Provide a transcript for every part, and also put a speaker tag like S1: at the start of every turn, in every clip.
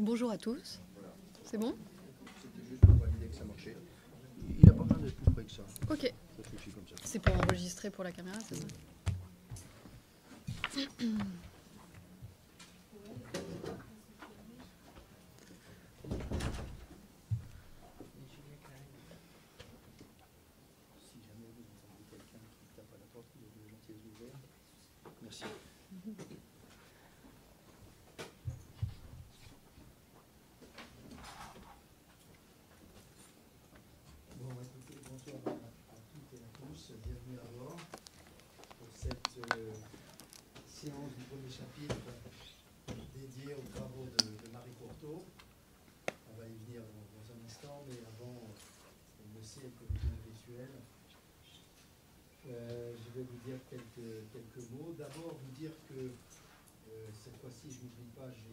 S1: Bonjour à tous.
S2: Voilà.
S1: C'est bon?
S2: C'était juste pour valider que ça marchait. Il n'a pas besoin d'être plus près que ça.
S1: Ok.
S2: Ça suffit comme ça.
S1: C'est pour enregistrer pour la caméra, c'est ça?
S2: Si jamais vous entendez quelqu'un qui tape à la porte, vous avez la gentillesse d'ouvrir. Merci. Bon, écoutez, bonsoir à toutes et à tous. Bienvenue à bord pour cette séance du premier chapitre dédiée aux travaux de Marie Courteau. On va y venir dans un instant, mais avant, on le sait, le comité visuel. Je vais vous dire quelques mots. D'abord, vous dire que cette fois-ci, je n'oublie pas, j'ai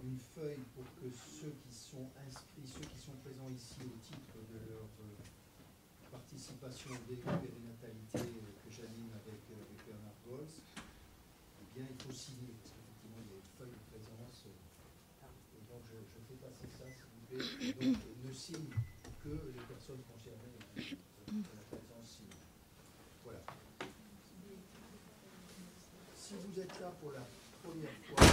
S2: une feuille pour que ceux qui sont inscrits, ceux qui sont présents ici au titre de leur participation au début périnatalité que j'anime avec Bernard Goltz, eh bien, il faut signer, parce qu'effectivement, il y a une feuille de présence. Et donc, je fais passer ça, s'il vous plaît. Et donc, ne signe que les personnes concernées de la présence signée. Voilà. Si vous êtes là pour la première fois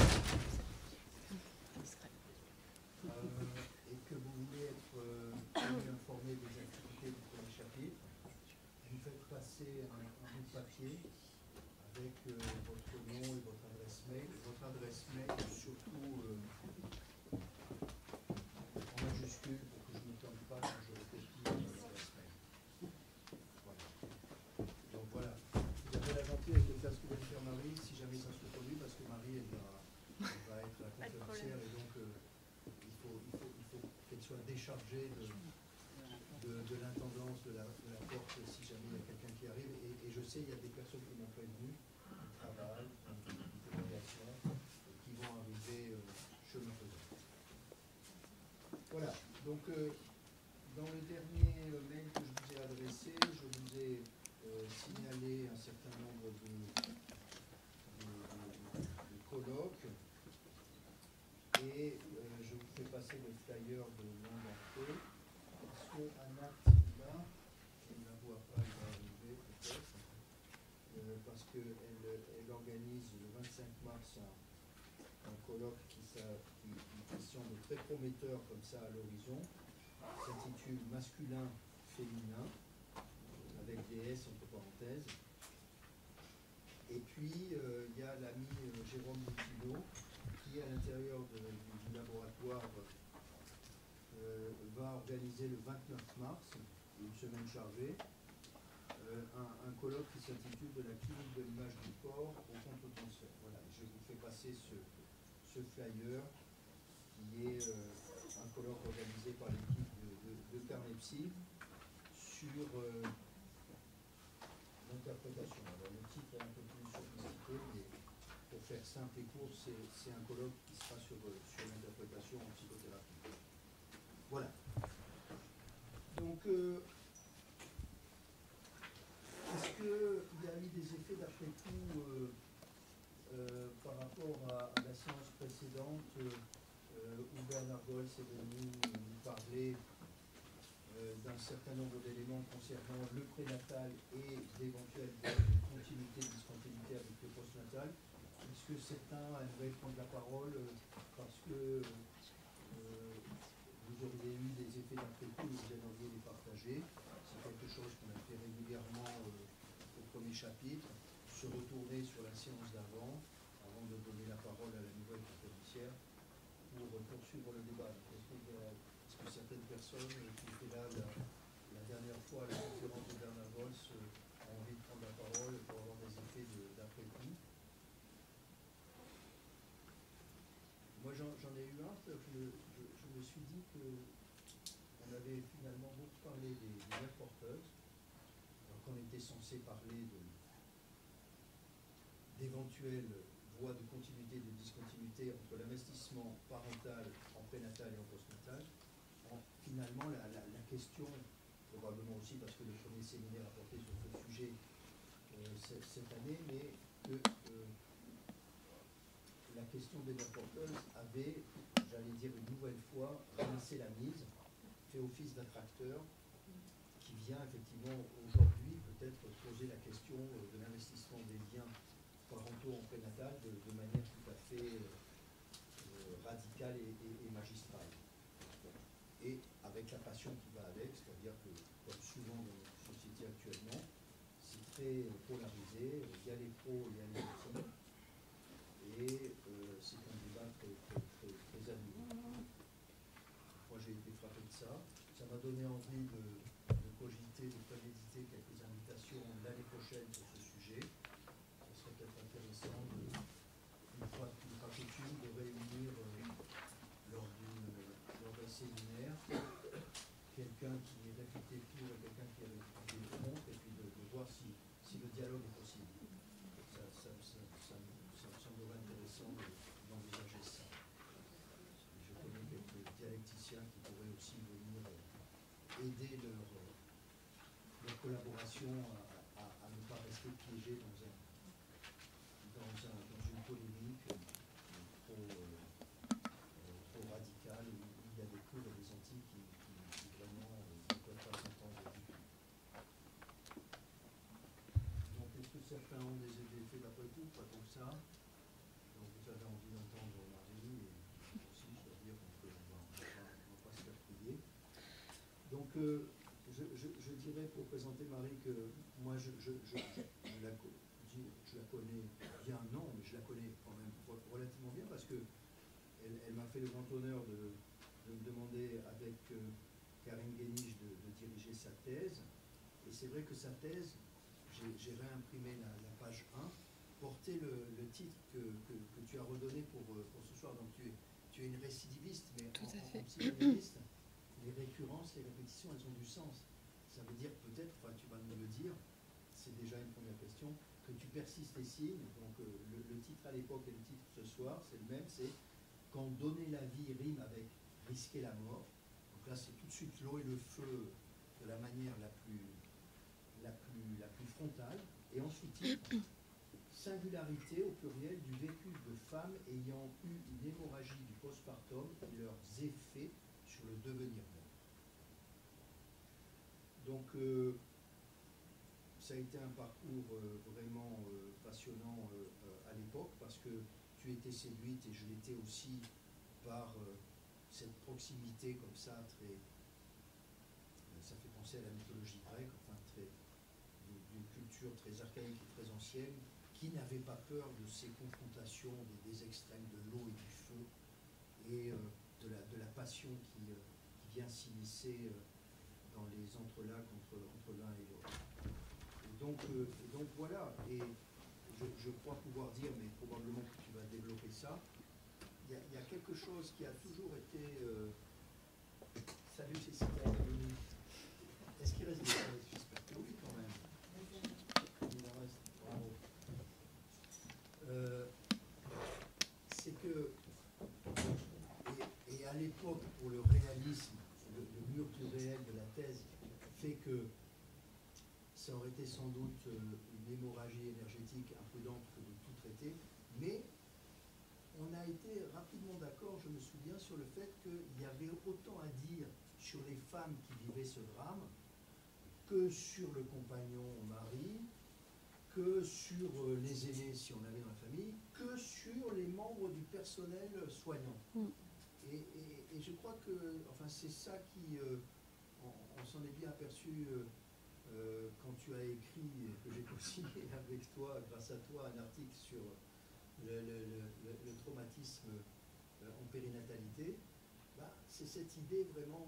S2: et que vous voulez être tenu informé des activités du premier chapitre, vous faites passer un bout de papier avec votre nom et votre adresse mail. Votre adresse mail, surtout en majuscule pour que je ne me trompe pas quand je copie votre adresse mail. Voilà. Donc voilà. Vous avez la gentillesse de faire ce que vient de faire Marie, si jamais ça se reproduit, parce que Marie, elle va être la conférencière et donc il faut qu'elle soit déchargée de l'intendance de la porte si jamais il y a quelqu'un qui arrive. Et je sais, il y a des personnes qui m'ont prévenu, qui travaillent, qui ont des communications, qui vont arriver chemin faisant. Voilà. Donc, dans le dernier mail que je vous ai adressé, je vous ai signalé un certain nombre de colloques et je vous fais passer le flyer de l'un d'entre eux. Est-ce que Anna est là? Je ne la vois pas, elle va arriver peut-être. Parce qu'elle organise le 25 mars un colloque qui semble très prometteur comme ça à l'horizon. S'intitule Masculin, féminin, avec des S entre parenthèses. Et puis, il y a l'ami Jérôme Boutino, qui, à l'intérieur du laboratoire, va organiser le 29 mars, une semaine chargée, un colloque qui s'intitule De la clinique de l'image du corps au contre-transfert. Voilà, je vous fais passer ce flyer, qui est un colloque organisé par l'équipe de Carnepsy sur l'interprétation. Alors, le titre est un peu plus sophistiqué, mais pour faire simple et court, c'est un colloque qui sera sur l'interprétation en psychothérapie. Voilà. Donc, est-ce qu'il y a eu des effets d'après-coup par rapport à la séance précédente où Bernard Goltz est venu nous parler d'un certain nombre d'éléments concernant le prénatal et d'éventuelles continuité, discontinuité avec le postnatal? Est-ce que certains aimeraient prendre la parole parce que vous auriez eu des effets d'après-coup et vous aimeriez les partager? C'est quelque chose qu'on a fait régulièrement au premier chapitre, se retourner sur la séance d'avant, avant de donner la parole à la nouvelle conférencière, pour poursuivre le débat. Est-ce que certaines personnes qui étaient là la dernière fois à la conférence de Bernard Goltz ont envie de prendre la parole pour avoir des effets d'après-coup? Moi, j'en ai eu un. Je me suis dit qu'on avait finalement beaucoup parlé des mères porteuses, alors qu'on était censé parler d'éventuelles voies de continuité et de discontinuité entre l'investissement parental en prénatal et en postnatal. Finalement, la question, probablement aussi parce que le premier séminaire a porté sur ce sujet cette année, mais que la question des porteuses avait, j'allais dire une nouvelle fois, ramassé la mise, fait office d'attracteur, qui vient effectivement aujourd'hui peut-être poser la question de l'investissement des liens parentaux en prénatal de manière tout à fait radicale et magistrale. Et avec la passion qui va avec, c'est-à-dire que, comme souvent dans notre société actuellement, c'est très polarisé, il y a les pros, il y a les contre, et c'est un débat très animé. Moi j'ai été frappé de ça, ça m'a donné envie de cogiter, de préméditer quelques invitations l'année prochaine sur ce sujet. Ça serait peut-être intéressant, une fois coutume, de réunir lors d'un séminaire quelqu'un qui est réputé pour et quelqu'un qui est réputé contre, et puis de voir si le dialogue est possible. Ça me semblerait intéressant d'envisager ça. Je connais quelques dialecticiens qui pourraient aussi venir aider leur collaboration à ne pas rester piégé dans une polémique trop radicale où il y a des pour et des anti qui vraiment ne peuvent pas s'entendre du tout. Donc est-ce que certains ont des effets d'après tout? Pas tant que ça. Donc vous avez envie d'entendre Marie, et aussi je dois dire qu'on ne va pas se faire prier. Donc je dirais pour présenter Marie que moi je la connais bien, non, mais je la connais quand même relativement bien parce que elle m'a fait le grand honneur de me demander avec Karine Guéniche de diriger sa thèse. Et c'est vrai que sa thèse, j'ai réimprimé la page 1, portait le titre que tu as redonné pour ce soir. Donc tu es une récidiviste, mais en psychanalyste, les récurrences, les répétitions, elles ont du sens. Ça veut dire peut-être, enfin tu vas nous le dire, c'est déjà une première question, que tu persistes et signes. Donc le titre à l'époque et le titre ce soir, c'est le même, c'est quand donner la vie rime avec risquer la mort. Donc là c'est tout de suite l'eau et le feu de la manière la plus frontale. Et ensuite singularité au pluriel du vécu de femmes ayant eu une hémorragie du postpartum et leurs effets sur le devenir même. Donc ça a été un parcours vraiment passionnant à l'époque parce que tu étais séduite et je l'étais aussi par cette proximité comme ça, ça fait penser à la mythologie grecque, enfin d'une culture très archaïque et très ancienne qui n'avait pas peur de ces confrontations des extrêmes de l'eau et du feu et de la passion qui vient s'immiscer dans les entrelacs entre l'un et l'autre. Et donc voilà, et je crois pouvoir dire, mais probablement que tu vas développer ça, il y a quelque chose qui a toujours été... Salut Cécile, est-ce qu'il reste des choses? J'espère que oui quand même. Il en reste, bravo. C'est que, et à l'époque, pour le réalisme, le mur du réel de la thèse fait que ça aurait été sans doute une hémorragie énergétique imprudente que de tout traiter, mais on a été rapidement d'accord, je me souviens, sur le fait qu'il y avait autant à dire sur les femmes qui vivaient ce drame que sur le compagnon mari, que sur les aînés si on avait dans la famille, que sur les membres du personnel soignant. Et je crois que, enfin, c'est ça qui, on s'en est bien aperçu quand tu as écrit, que j'ai co-signé avec toi, grâce à toi, un article sur le traumatisme en périnatalité. Bah, c'est cette idée vraiment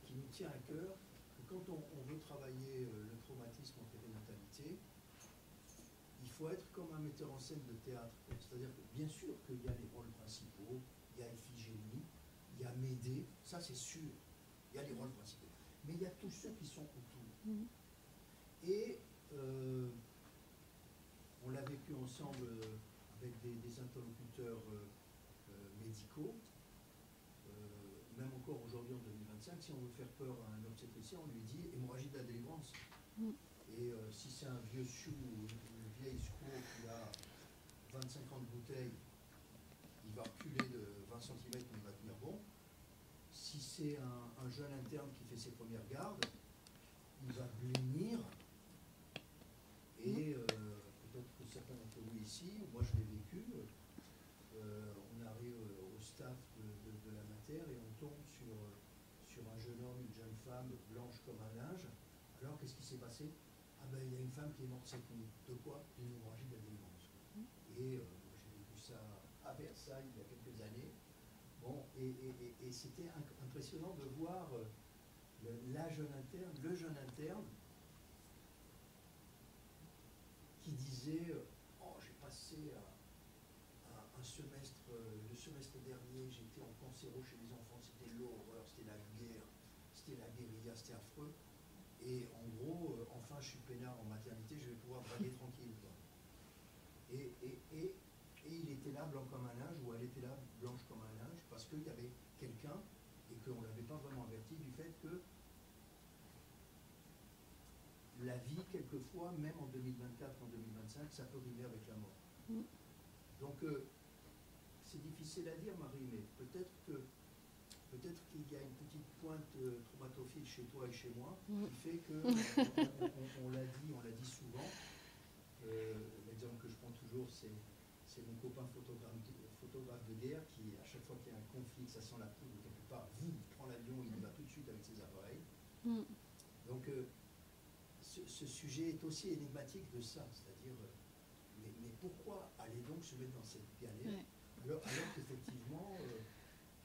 S2: qui nous tient à cœur, que quand on veut travailler le traumatisme en périnatalité, il faut être comme un metteur en scène de théâtre. C'est-à-dire que bien sûr qu'il y a les rôles principaux, il y a Iphigénie, il y a Médée, ça c'est sûr, il y a les rôles principaux. Mais il y a tous ceux qui sont autour. Et on l'a vécu ensemble avec des interlocuteurs médicaux. Même encore aujourd'hui en 2025, si on veut faire peur à un obstétricien, on lui dit hémorragie de la délivrance. Et si c'est un vieux chou ou une vieille squaw qui a 25 ans de bouteille, va reculer de 20 cm, mais il va tenir bon. Si c'est un jeune interne qui fait ses premières gardes, il va blêmir. Et peut-être que certains d'entre vous ici, moi je l'ai vécu, on arrive au staff de la matière et on tombe sur un jeune homme, une jeune femme blanche comme un linge. Alors qu'est-ce qui s'est passé? Ah ben il y a une femme qui est morte cette nuit. De quoi? D'une hémorragie d'adénose. Et j'ai vécu ça à Versailles il y a quelques années. Bon, et c'était impressionnant de voir le jeune interne qui disait oh, j'ai passé un semestre, le semestre dernier, j'étais en cancéro chez les enfants, c'était l'horreur, c'était la guerre, c'était la guérilla, c'était affreux. Et en gros, enfin, je suis peinard en maternité, je vais pouvoir brailler tranquille. Quoi. Et il était là blanc comme un linge, ou elle était là blanche comme un linge, parce qu'il y avait quelqu'un, et qu'on ne l'avait pas vraiment averti du fait que la vie, quelquefois, même en 2024, en 2025, ça peut rimer avec la mort. Donc, c'est difficile à dire, Marie, mais peut-être qu'il y a une petite pointe traumatophile chez toi et chez moi, qui fait que, on l'a dit souvent, l'exemple que je prends toujours, c'est mon copain photographe de guerre qui, à chaque fois qu'il y a un conflit, que ça sent la poudre quelque part, il prend l'avion, il y va tout de suite avec ses appareils. Donc, ce sujet est aussi énigmatique de ça, c'est-à-dire, mais pourquoi aller donc se mettre dans cette galère, alors qu'effectivement,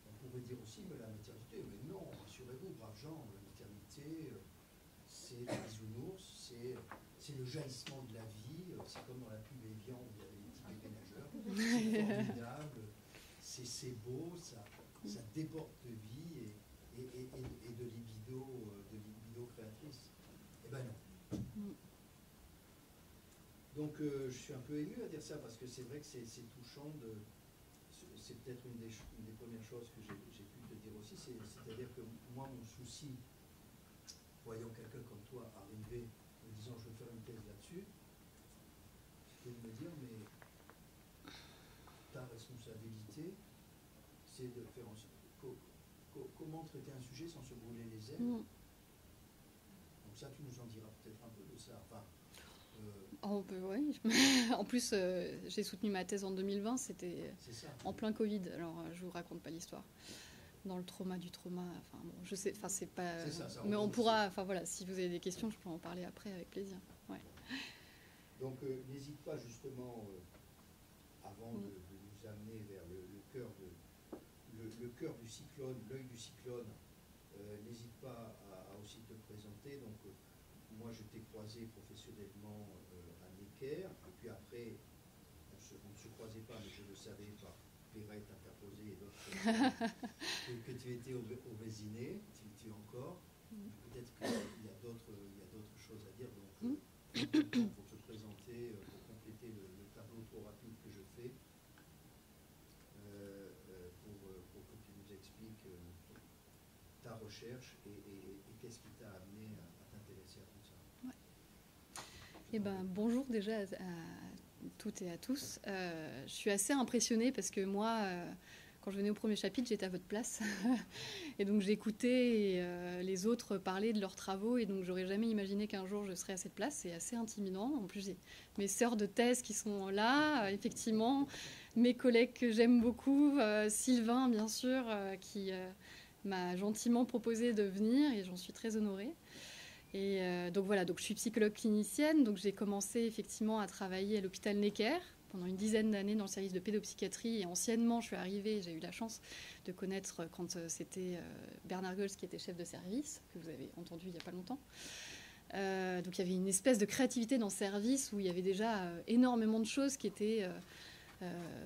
S2: on pourrait dire aussi, mais la maternité, mais non, rassurez-vous, braves gens, la maternité, c'est le bisounours, c'est le jaillissement de la vie, c'est comme dans la pub Evian où il y avait les petits bébés nageurs, c'est formidable, c'est beau, ça déborde de vie et de libido créatrice. Eh ben non. Donc je suis un peu ému à dire ça parce que c'est vrai que c'est touchant, c'est peut-être une des premières choses que j'ai pu te dire aussi, c'est-à-dire que moi mon souci, voyant quelqu'un comme toi arriver, me disant je veux faire une thèse là-dessus, c'était de me dire mais ta responsabilité c'est de faire en sorte comment traiter un sujet sans se brûler les ailes. Donc ça tu nous en diras peut-être un peu de ça. Enfin,
S1: oui. En plus, j'ai soutenu ma thèse en 2020, c'était en plein Covid, alors je vous raconte pas l'histoire. Dans le trauma du trauma, enfin bon, je sais, enfin c'est pas... mais on pourra, enfin voilà, si vous avez des questions, je peux en parler après avec plaisir. Ouais.
S2: Donc n'hésite pas justement, avant de nous amener vers le cœur du cyclone, l'œil du cyclone, n'hésite pas à aussi te présenter. Donc moi je t'ai croisé professionnellement à Necker, et puis après on ne se croisait pas, mais je le savais par Perrette interposée et d'autres que tu étais au Vésiné, tu es encore. Peut-être qu'il y a d'autres choses à dire, donc pour te présenter, pour compléter le tableau trop rapide que je fais, pour que tu nous expliques ta recherche et qu'est-ce qui t'a amené à t'intéresser à tout ça.
S1: Eh ben, bonjour déjà à toutes et à tous. Je suis assez impressionnée parce que moi, quand je venais au premier chapitre, j'étais à votre place. Et donc j'écoutais les autres parler de leurs travaux et donc j'aurais jamais imaginé qu'un jour je serais à cette place. C'est assez intimidant. En plus, j'ai mes sœurs de thèse qui sont là, effectivement, mes collègues que j'aime beaucoup, Sylvain bien sûr, qui m'a gentiment proposé de venir et j'en suis très honorée. Et donc voilà, donc je suis psychologue clinicienne, donc j'ai commencé effectivement à travailler à l'hôpital Necker pendant une dizaine d'années dans le service de pédopsychiatrie. Et anciennement, je suis arrivée, j'ai eu la chance de connaître quand c'était Bernard Gols qui était chef de service, que vous avez entendu il n'y a pas longtemps. Donc il y avait une espèce de créativité dans ce service où il y avait déjà énormément de choses qui étaient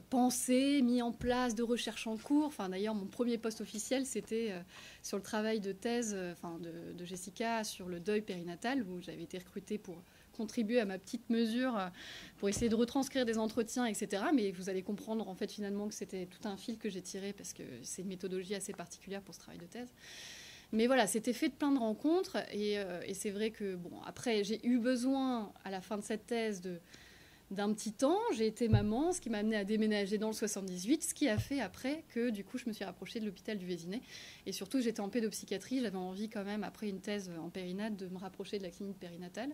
S1: pensées, mis en place, de recherche en cours. Enfin, d'ailleurs, mon premier poste officiel, c'était sur le travail de thèse de Jessica sur le deuil périnatal, où j'avais été recrutée pour contribuer à ma petite mesure pour essayer de retranscrire des entretiens, etc. Mais vous allez comprendre en fait finalement que c'était tout un fil que j'ai tiré parce que c'est une méthodologie assez particulière pour ce travail de thèse. Mais voilà, c'était fait de plein de rencontres et c'est vrai que bon, après j'ai eu besoin à la fin de cette thèse d'un petit temps, j'ai été maman, ce qui m'a amené à déménager dans le 78, ce qui a fait après que du coup je me suis rapprochée de l'hôpital du Vésinet. Et surtout j'étais en pédopsychiatrie, j'avais envie quand même après une thèse en périnate de me rapprocher de la clinique périnatale.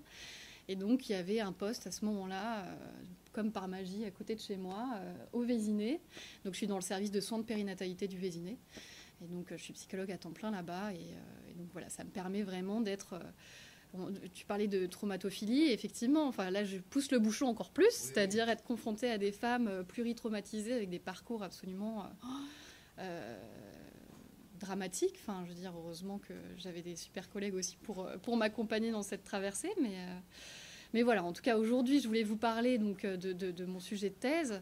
S1: Et donc il y avait un poste à ce moment-là, comme par magie, à côté de chez moi, au Vésinet. Donc je suis dans le service de soins de périnatalité du Vésinet. Et donc je suis psychologue à temps plein là-bas. Et donc voilà, ça me permet vraiment d'être... tu parlais de traumatophilie, effectivement, enfin, là je pousse le bouchon encore plus, c'est-à-dire être confrontée à des femmes pluritraumatisées avec des parcours absolument dramatiques. Enfin, je veux dire, heureusement que j'avais des super collègues aussi pour m'accompagner dans cette traversée. Mais voilà, en tout cas, aujourd'hui, je voulais vous parler donc, de mon sujet de thèse.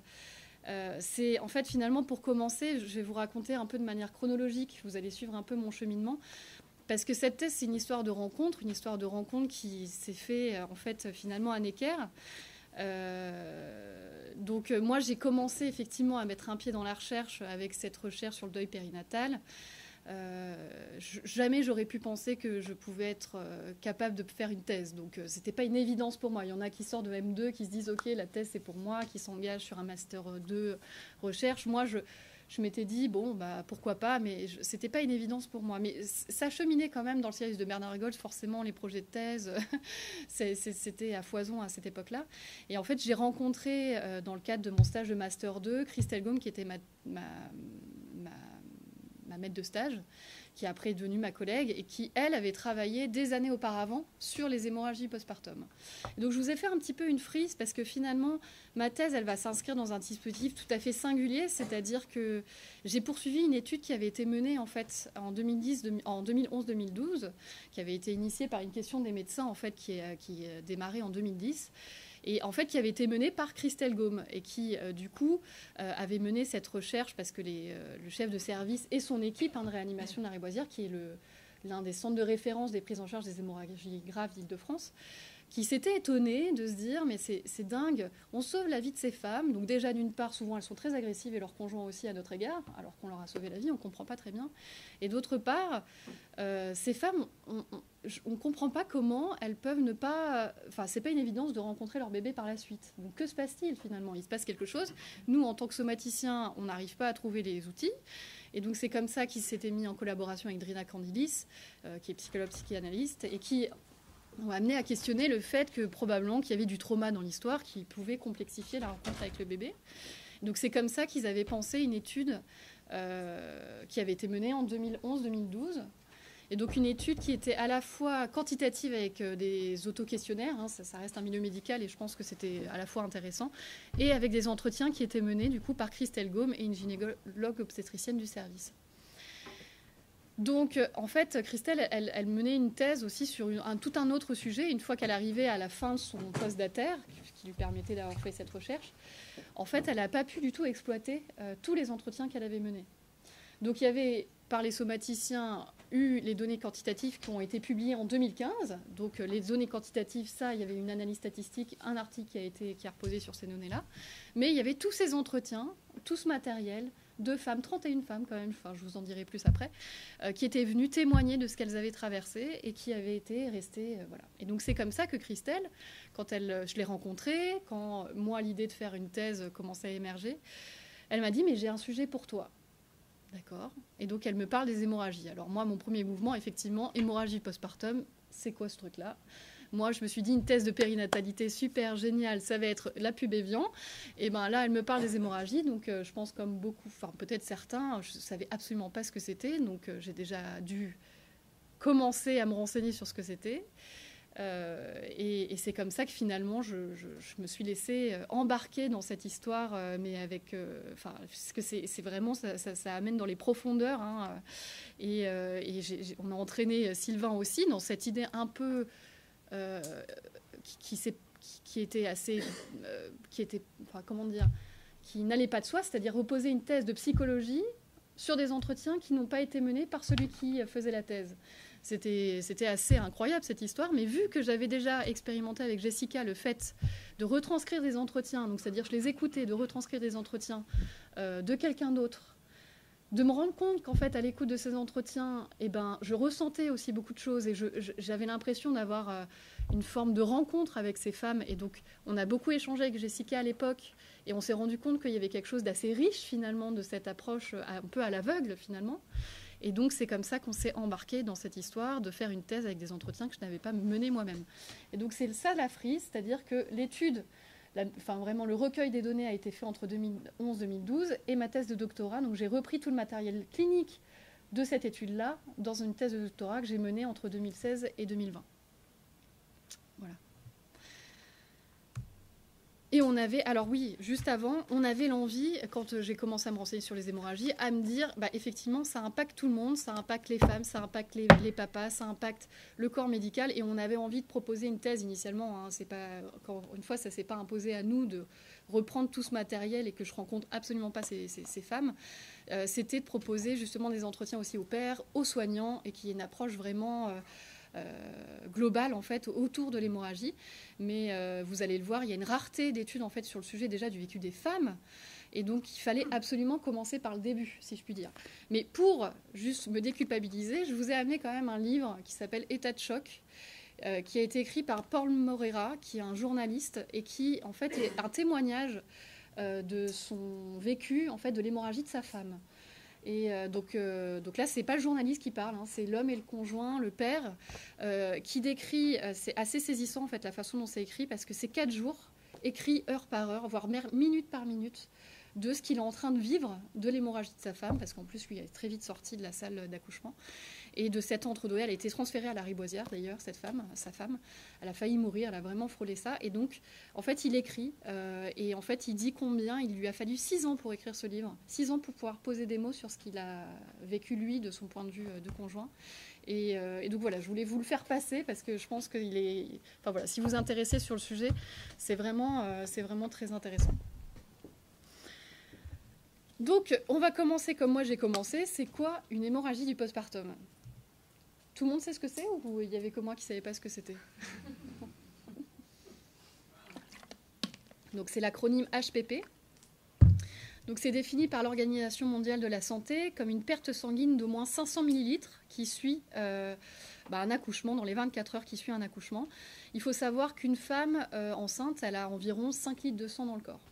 S1: C'est en fait, finalement, pour commencer, je vais vous raconter un peu de manière chronologique, vous allez suivre un peu mon cheminement. Parce que cette thèse, c'est une histoire de rencontre qui s'est faite, en fait, finalement, à Necker. Donc, moi, j'ai commencé, effectivement, à mettre un pied dans la recherche avec cette recherche sur le deuil périnatal. Jamais j'aurais pu penser que je pouvais être capable de faire une thèse. Donc, c'était pas une évidence pour moi. Il y en a qui sortent de M2, qui se disent « Ok, la thèse, c'est pour moi », qui s'engagent sur un Master 2 recherche. Moi, je m'étais dit, bon, bah, pourquoi pas, mais c'était pas une évidence pour moi. Mais ça cheminait quand même dans le service de Bernard Rigold, forcément, les projets de thèse, c'était à foison à cette époque-là. Et en fait, j'ai rencontré, dans le cadre de mon stage de Master 2, Christelle Gaume, qui était ma maître de stage, qui après est devenue ma collègue, et qui, elle, avait travaillé des années auparavant sur les hémorragies postpartum. Donc je vous ai fait un petit peu une frise, parce que finalement, ma thèse, elle va s'inscrire dans un dispositif tout à fait singulier, c'est-à-dire que j'ai poursuivi une étude qui avait été menée, en fait, en 2011-2012, qui avait été initiée par une question des médecins, en fait, qui démarrait en 2010, et en fait qui avait été menée par Christelle Gaume et qui du coup avait mené cette recherche parce que le chef de service et son équipe de réanimation de la Riboisière, qui est l'un des centres de référence des prises en charge des hémorragies graves d'Île-de-France, qui s'était étonné de se dire mais c'est dingue, on sauve la vie de ces femmes. Donc déjà d'une part, souvent elles sont très agressives et leurs conjoints aussi à notre égard, alors qu'on leur a sauvé la vie, on ne comprend pas très bien. Et d'autre part, ces femmes, on ne comprend pas comment elles peuvent ne pas... Enfin, c'est pas une évidence de rencontrer leur bébé par la suite. Donc que se passe-t-il finalement ? Il se passe quelque chose. Nous, en tant que somaticiens, on n'arrive pas à trouver les outils. Et donc c'est comme ça qu'ils s'étaient mis en collaboration avec Drina Candilis, qui est psychologue psychanalyste, et qui ont amené à questionner le fait que probablement qu'il y avait du trauma dans l'histoire qui pouvait complexifier la rencontre avec le bébé. Donc c'est comme ça qu'ils avaient pensé une étude qui avait été menée en 2011-2012. Et donc une étude qui était à la fois quantitative avec des auto-questionnaires, hein, ça reste un milieu médical et je pense que c'était à la fois intéressant, et avec des entretiens qui étaient menés du coup par Christelle Gaume et une gynécologue obstétricienne du service. Donc, en fait, Christelle, elle menait une thèse aussi sur tout un autre sujet. Une fois qu'elle arrivait à la fin de son post-dataire, qui lui permettait d'avoir fait cette recherche, en fait, elle n'a pas pu du tout exploiter tous les entretiens qu'elle avait menés. Donc, il y avait, par les somaticiens, eu les données quantitatives qui ont été publiées en 2015. Donc, les données quantitatives, ça, il y avait une analyse statistique, un article qui a reposé sur ces données-là. Mais il y avait tous ces entretiens, tout ce matériel, 2 femmes, 31 femmes quand même, enfin, je vous en dirai plus après, qui étaient venues témoigner de ce qu'elles avaient traversé et qui avaient été restées... voilà. Et donc c'est comme ça que Christelle, quand je l'ai rencontrée, quand moi l'idée de faire une thèse commençait à émerger, elle m'a dit « mais j'ai un sujet pour toi ». D'accord. Et donc elle me parle des hémorragies. Alors moi, mon premier mouvement, effectivement, hémorragie postpartum, c'est quoi ce truc-là ? Moi, je me suis dit, une thèse de périnatalité super géniale, ça va être la pub Evian. Et bien là, elle me parle des hémorragies. Donc, je pense comme beaucoup, enfin peut-être certains, je ne savais absolument pas ce que c'était. Donc, j'ai déjà dû commencer à me renseigner sur ce que c'était. Et c'est comme ça que finalement, je me suis laissée embarquer dans cette histoire, mais avec... Enfin, parce que c'est vraiment... Ça amène dans les profondeurs. Hein, on a entraîné Sylvain aussi dans cette idée un peu... qui était assez, enfin, comment dire, qui n'allait pas de soi, c'est-à-dire reposer une thèse de psychologie sur des entretiens qui n'ont pas été menés par celui qui faisait la thèse. C'était assez incroyable cette histoire, mais vu que j'avais déjà expérimenté avec Jessica le fait de retranscrire des entretiens, donc c'est-à-dire je les écoutais, de retranscrire des entretiens de quelqu'un d'autre, de me rendre compte qu'en fait, à l'écoute de ces entretiens, eh ben, je ressentais aussi beaucoup de choses et j'avais l'impression d'avoir une forme de rencontre avec ces femmes. Et donc, on a beaucoup échangé avec Jessica à l'époque et on s'est rendu compte qu'il y avait quelque chose d'assez riche finalement de cette approche un peu à l'aveugle finalement. Et donc, c'est comme ça qu'on s'est embarqué dans cette histoire de faire une thèse avec des entretiens que je n'avais pas menés moi-même. Et donc, c'est ça la frise, c'est-à-dire que l'étude, vraiment le recueil des données a été fait entre 2011-2012 et ma thèse de doctorat. Donc, j'ai repris tout le matériel clinique de cette étude-là dans une thèse de doctorat que j'ai menée entre 2016 et 2020. Voilà. Et on avait, alors oui, juste avant, on avait l'envie, quand j'ai commencé à me renseigner sur les hémorragies, à me dire, effectivement, ça impacte tout le monde, ça impacte les femmes, ça impacte les papas, ça impacte le corps médical, et on avait envie de proposer une thèse initialement. C'est pas, encore une fois, ça ne s'est pas imposé à nous de reprendre tout ce matériel et que je rencontre absolument pas ces femmes. C'était de proposer justement des entretiens aussi aux pairs, aux soignants, et qu'il y ait une approche vraiment... globale en fait autour de l'hémorragie, mais vous allez le voir, il y a une rareté d'études en fait sur le sujet déjà du vécu des femmes, et donc il fallait absolument commencer par le début, si je puis dire. Mais pour juste me déculpabiliser, je vous ai amené quand même un livre qui s'appelle État de choc, qui a été écrit par Paul Moreira, qui est un journaliste et qui en fait est un témoignage de son vécu en fait de l'hémorragie de sa femme. Et donc là, c'est pas le journaliste qui parle, c'est l'homme et le conjoint, le père, qui décrit, c'est assez saisissant en fait la façon dont c'est écrit, parce que c'est 4 jours, écrit heure par heure, voire minute par minute, de ce qu'il est en train de vivre de l'hémorragie de sa femme, parce qu'en plus, lui, il est très vite sorti de la salle d'accouchement. Et de cet entre-deux, elle a été transférée à la Riboisière, d'ailleurs, sa femme. Elle a failli mourir, elle a vraiment frôlé ça. Et donc, en fait, il écrit. Et en fait, il dit combien il lui a fallu 6 ans pour écrire ce livre. 6 ans pour pouvoir poser des mots sur ce qu'il a vécu, lui, de son point de vue de conjoint. Et donc, voilà, je voulais vous le faire passer parce que je pense qu'il est... Enfin, voilà, si vous vous intéressez sur le sujet, c'est vraiment très intéressant. Donc, on va commencer comme moi j'ai commencé. C'est quoi une hémorragie du postpartum ? Tout le monde sait ce que c'est ou il y avait que moi qui ne savais pas ce que c'était ? Donc, c'est l'acronyme HPP. Donc, c'est défini par l'Organisation mondiale de la santé comme une perte sanguine d'au moins 500 millilitres qui suit un accouchement, dans les 24 heures qui suit un accouchement. Il faut savoir qu'une femme enceinte, elle a environ 5 litres de sang dans le corps.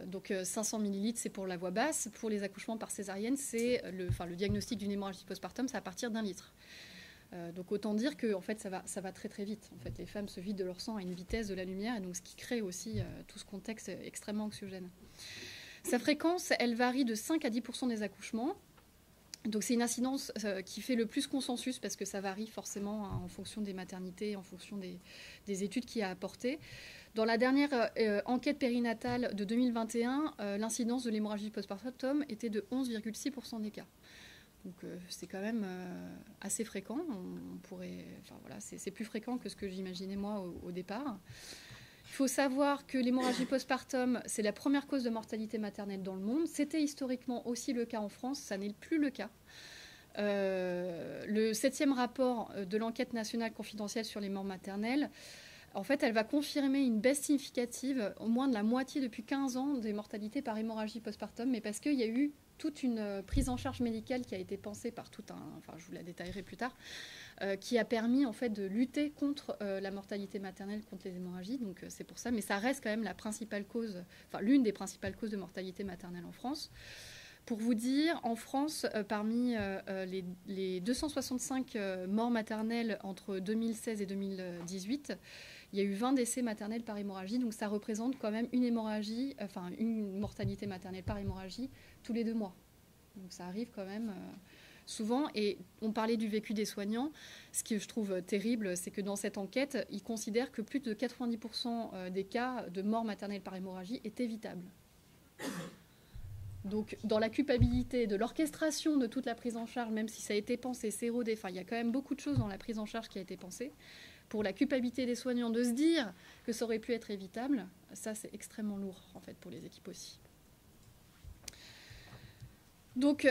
S1: Donc 500 millilitres, c'est pour la voie basse. Pour les accouchements par césarienne, c'est le diagnostic d'une hémorragie postpartum, c'est à partir d'1 litre. Donc autant dire que en fait, ça va très très vite. En fait, les femmes se vident de leur sang à une vitesse de la lumière, et donc ce qui crée aussi tout ce contexte extrêmement anxiogène. Sa fréquence, elle varie de 5 à 10% des accouchements. Donc c'est une incidence qui fait le plus consensus, parce que ça varie forcément en fonction des maternités, en fonction des études qu'il y a apportées. Dans la dernière enquête périnatale de 2021, l'incidence de l'hémorragie postpartum était de 11,6% des cas. Donc c'est quand même assez fréquent. C'est plus fréquent que ce que j'imaginais moi au départ. Il faut savoir que l'hémorragie postpartum, c'est la première cause de mortalité maternelle dans le monde. C'était historiquement aussi le cas en France, ça n'est plus le cas. Le 7e rapport de l'enquête nationale confidentielle sur les morts maternelles, en fait, elle va confirmer une baisse significative, au moins de la moitié depuis 15 ans, des mortalités par hémorragie postpartum, mais parce qu'il y a eu toute une prise en charge médicale qui a été pensée par je vous la détaillerai plus tard, qui a permis en fait de lutter contre la mortalité maternelle, contre les hémorragies. Donc c'est pour ça, mais ça reste quand même l'une des principales causes de mortalité maternelle en France. Pour vous dire, en France, parmi les 265 morts maternelles entre 2016 et 2018, il y a eu 20 décès maternels par hémorragie, donc ça représente quand même une mortalité maternelle par hémorragie tous les 2 mois. Donc ça arrive quand même souvent. Et on parlait du vécu des soignants. Ce que je trouve terrible, c'est que dans cette enquête, ils considèrent que plus de 90% des cas de mort maternelle par hémorragie est évitable. Donc, dans la culpabilité de l'orchestration de toute la prise en charge, même si ça a été pensé, c'est rodé, il y a quand même beaucoup de choses dans la prise en charge qui a été pensée. Pour la culpabilité des soignants de se dire que ça aurait pu être évitable, ça, c'est extrêmement lourd, en fait, pour les équipes aussi. Donc,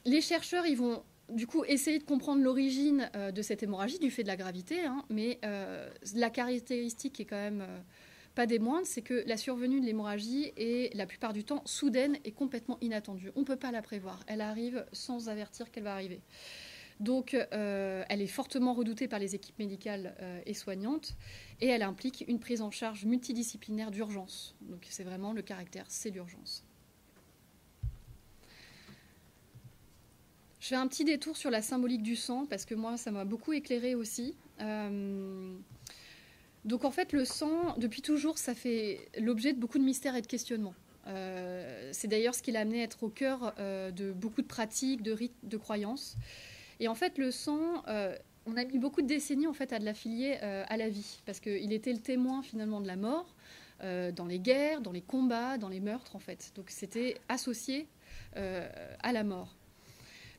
S1: les chercheurs, ils vont du coup essayer de comprendre l'origine de cette hémorragie, du fait de la gravité, mais la caractéristique est quand même... pas des moindres, c'est que la survenue de l'hémorragie est la plupart du temps soudaine et complètement inattendue. On ne peut pas la prévoir. Elle arrive sans avertir qu'elle va arriver. Donc, elle est fortement redoutée par les équipes médicales et soignantes, et elle implique une prise en charge multidisciplinaire d'urgence. Donc, c'est vraiment le caractère, c'est l'urgence. Je fais un petit détour sur la symbolique du sang, parce que moi, ça m'a beaucoup éclairée aussi. Donc, en fait, le sang, depuis toujours, ça fait l'objet de beaucoup de mystères et de questionnements. C'est d'ailleurs ce qui l'a amené à être au cœur de beaucoup de pratiques, de rites, de croyances. Et en fait, le sang, on a mis beaucoup de décennies en fait, à de l'affilier à la vie, parce qu'il était le témoin finalement de la mort, dans les guerres, dans les combats, dans les meurtres en fait. Donc c'était associé à la mort.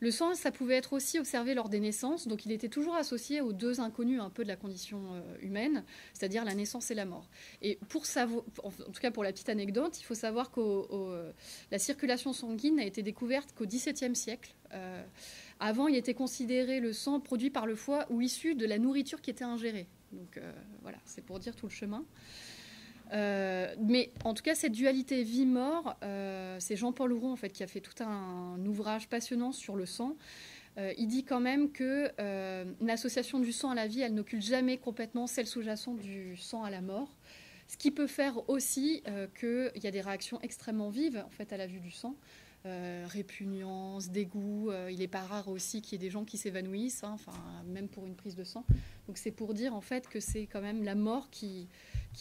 S1: Le sang, ça pouvait être aussi observé lors des naissances, donc il était toujours associé aux deux inconnus un peu de la condition humaine, c'est-à-dire la naissance et la mort. Et pour savoir, en tout cas pour la petite anecdote, il faut savoir que la circulation sanguine n'a été découverte qu'au XVIIe siècle. Avant, il était considéré le sang produit par le foie ou issu de la nourriture qui était ingérée. Donc voilà, c'est pour dire tout le chemin. Mais en tout cas, cette dualité vie-mort, c'est Jean-Paul Houron en fait, qui a fait tout un ouvrage passionnant sur le sang. Il dit quand même que l'association du sang à la vie, elle n'occulte jamais complètement celle sous-jacente du sang à la mort. Ce qui peut faire aussi qu'il y a des réactions extrêmement vives en fait, à la vue du sang. Répugnance, dégoût. Il n'est pas rare aussi qu'il y ait des gens qui s'évanouissent, hein, même pour une prise de sang. Donc c'est pour dire en fait que c'est quand même la mort qui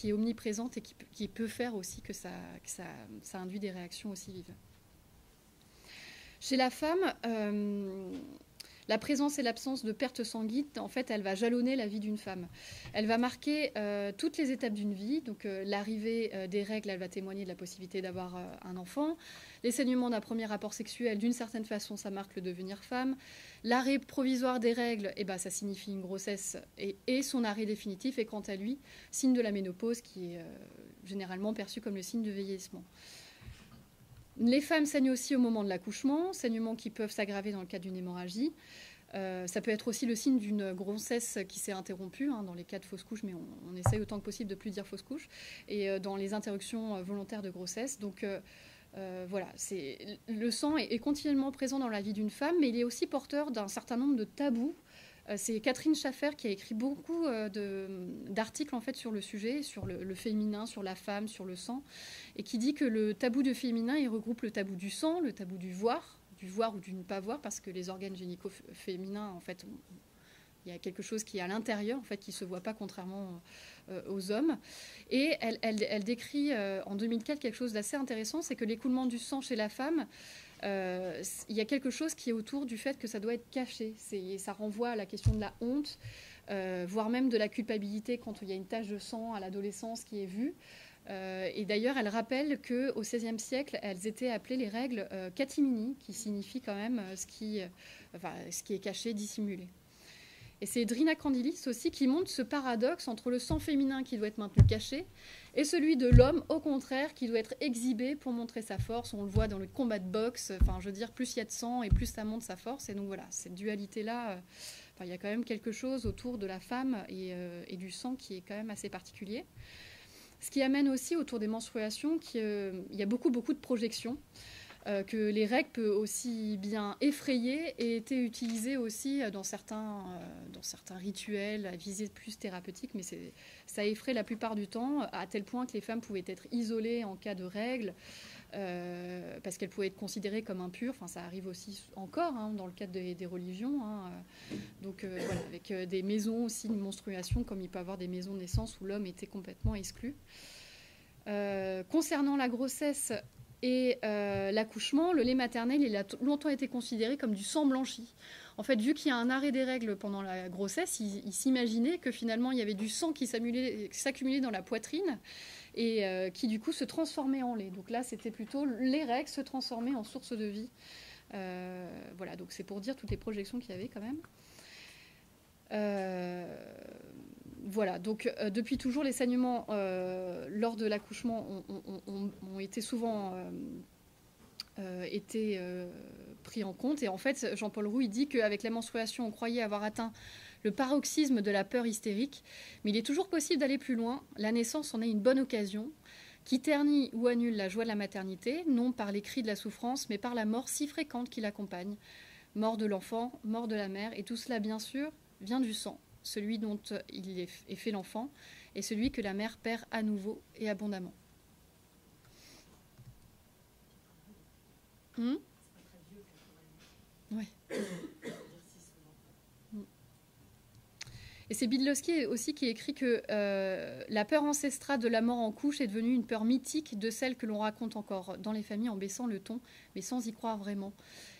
S1: est omniprésente et qui peut faire aussi que ça induit des réactions aussi vives. Chez la femme, la présence et l'absence de perte sanguine, en fait, elle va jalonner la vie d'une femme. Elle va marquer toutes les étapes d'une vie. Donc, l'arrivée des règles, elle va témoigner de la possibilité d'avoir un enfant. Les saignements d'un premier rapport sexuel, d'une certaine façon, ça marque le devenir femme. L'arrêt provisoire des règles, ça signifie une grossesse. Et son arrêt définitif est, quant à lui, signe de la ménopause, qui est généralement perçu comme le signe de vieillissement. Les femmes saignent aussi au moment de l'accouchement, saignements qui peuvent s'aggraver dans le cas d'une hémorragie. Ça peut être aussi le signe d'une grossesse qui s'est interrompue, dans les cas de fausse couche, mais on essaye autant que possible de ne plus dire fausse couche, et dans les interruptions volontaires de grossesse. Donc voilà, le sang est continuellement présent dans la vie d'une femme, mais il est aussi porteur d'un certain nombre de tabous. C'est Catherine Schaffer qui a écrit beaucoup d'articles en fait, sur le sujet, sur le féminin, sur la femme, sur le sang, et qui dit que le tabou du féminin, il regroupe le tabou du sang, le tabou du voir ou du ne pas voir, parce que les organes génitaux féminins, en fait, il y a quelque chose qui est à l'intérieur, en fait, qui ne se voit pas contrairement aux hommes. Et elle décrit en 2004 quelque chose d'assez intéressant, c'est que l'écoulement du sang chez la femme, il y a quelque chose qui est autour du fait que ça doit être caché. Ça renvoie à la question de la honte, voire même de la culpabilité quand il y a une tache de sang à l'adolescence qui est vue. Et d'ailleurs, elle rappelle qu'au XVIe siècle, elles étaient appelées les règles catimini, qui signifie quand même ce qui est caché, dissimulé. Et c'est Drina Candilis aussi qui montre ce paradoxe entre le sang féminin qui doit être maintenu caché et celui de l'homme, au contraire, qui doit être exhibé pour montrer sa force. On le voit dans le combat de boxe. Enfin, je veux dire, plus il y a de sang et plus ça montre sa force. Et donc voilà, cette dualité-là, il y a quand même quelque chose autour de la femme et du sang qui est quand même assez particulier. Ce qui amène aussi autour des menstruations qu'il y a beaucoup de projections. Que les règles peuvent aussi bien effrayer et été utilisées aussi dans certains rituels à visée plus thérapeutique, mais ça effraie la plupart du temps, à tel point que les femmes pouvaient être isolées en cas de règles, parce qu'elles pouvaient être considérées comme impures. Enfin, ça arrive aussi encore dans le cadre des religions. Donc voilà, avec des maisons aussi de menstruation, comme il peut y avoir des maisons de naissance où l'homme était complètement exclu. Concernant la grossesse et l'accouchement, le lait maternel, il a longtemps été considéré comme du sang blanchi. En fait, vu qu'il y a un arrêt des règles pendant la grossesse, il s'imaginait que finalement, il y avait du sang qui s'accumulait dans la poitrine et qui, du coup, se transformait en lait. Donc là, c'était plutôt les règles se transformaient en source de vie. Voilà, donc c'est pour dire toutes les projections qu'il y avait quand même. Voilà, donc depuis toujours, les saignements lors de l'accouchement ont été souvent pris en compte. Et en fait, Jean-Paul Roux, il dit qu'avec la menstruation, on croyait avoir atteint le paroxysme de la peur hystérique, mais il est toujours possible d'aller plus loin. La naissance en est une bonne occasion, qui ternit ou annule la joie de la maternité, non par les cris de la souffrance, mais par la mort si fréquente qui l'accompagne. Mort de l'enfant, mort de la mère, et tout cela, bien sûr, vient du sang, celui dont il est fait l'enfant, et celui que la mère perd à nouveau et abondamment. Oui. Et c'est Bidlowski aussi qui écrit que la peur ancestrale de la mort en couche est devenue une peur mythique de celle que l'on raconte encore dans les familles en baissant le ton, mais sans y croire vraiment.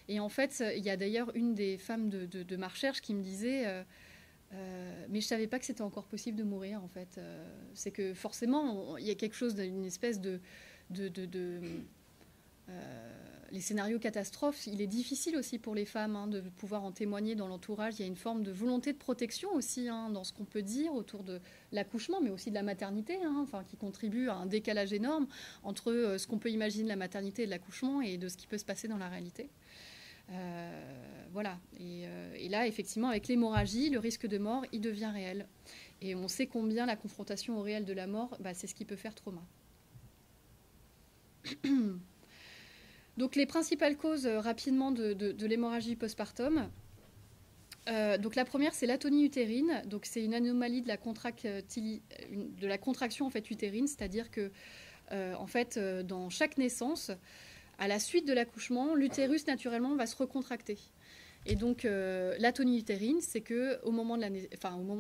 S1: Et en fait, il y a d'ailleurs une des femmes de ma recherche qui me disait mais je ne savais pas que c'était encore possible de mourir, en fait. C'est que forcément, il y a quelque chose d'une espèce les scénarios catastrophes, il est difficile aussi pour les femmes de pouvoir en témoigner dans l'entourage. Il y a une forme de volonté de protection aussi dans ce qu'on peut dire autour de l'accouchement, mais aussi de la maternité, qui contribue à un décalage énorme entre ce qu'on peut imaginer de la maternité et de l'accouchement et de ce qui peut se passer dans la réalité. Voilà. Et là, effectivement, avec l'hémorragie, le risque de mort, il devient réel. Et on sait combien la confrontation au réel de la mort, c'est ce qui peut faire trauma. Donc les principales causes rapidement de l'hémorragie postpartum. Donc la première, c'est l'atonie utérine. Donc c'est une anomalie de la contraction en fait utérine, c'est-à-dire que en fait dans chaque naissance, à la suite de l'accouchement, l'utérus naturellement va se recontracter. Et donc l'atonie utérine, c'est que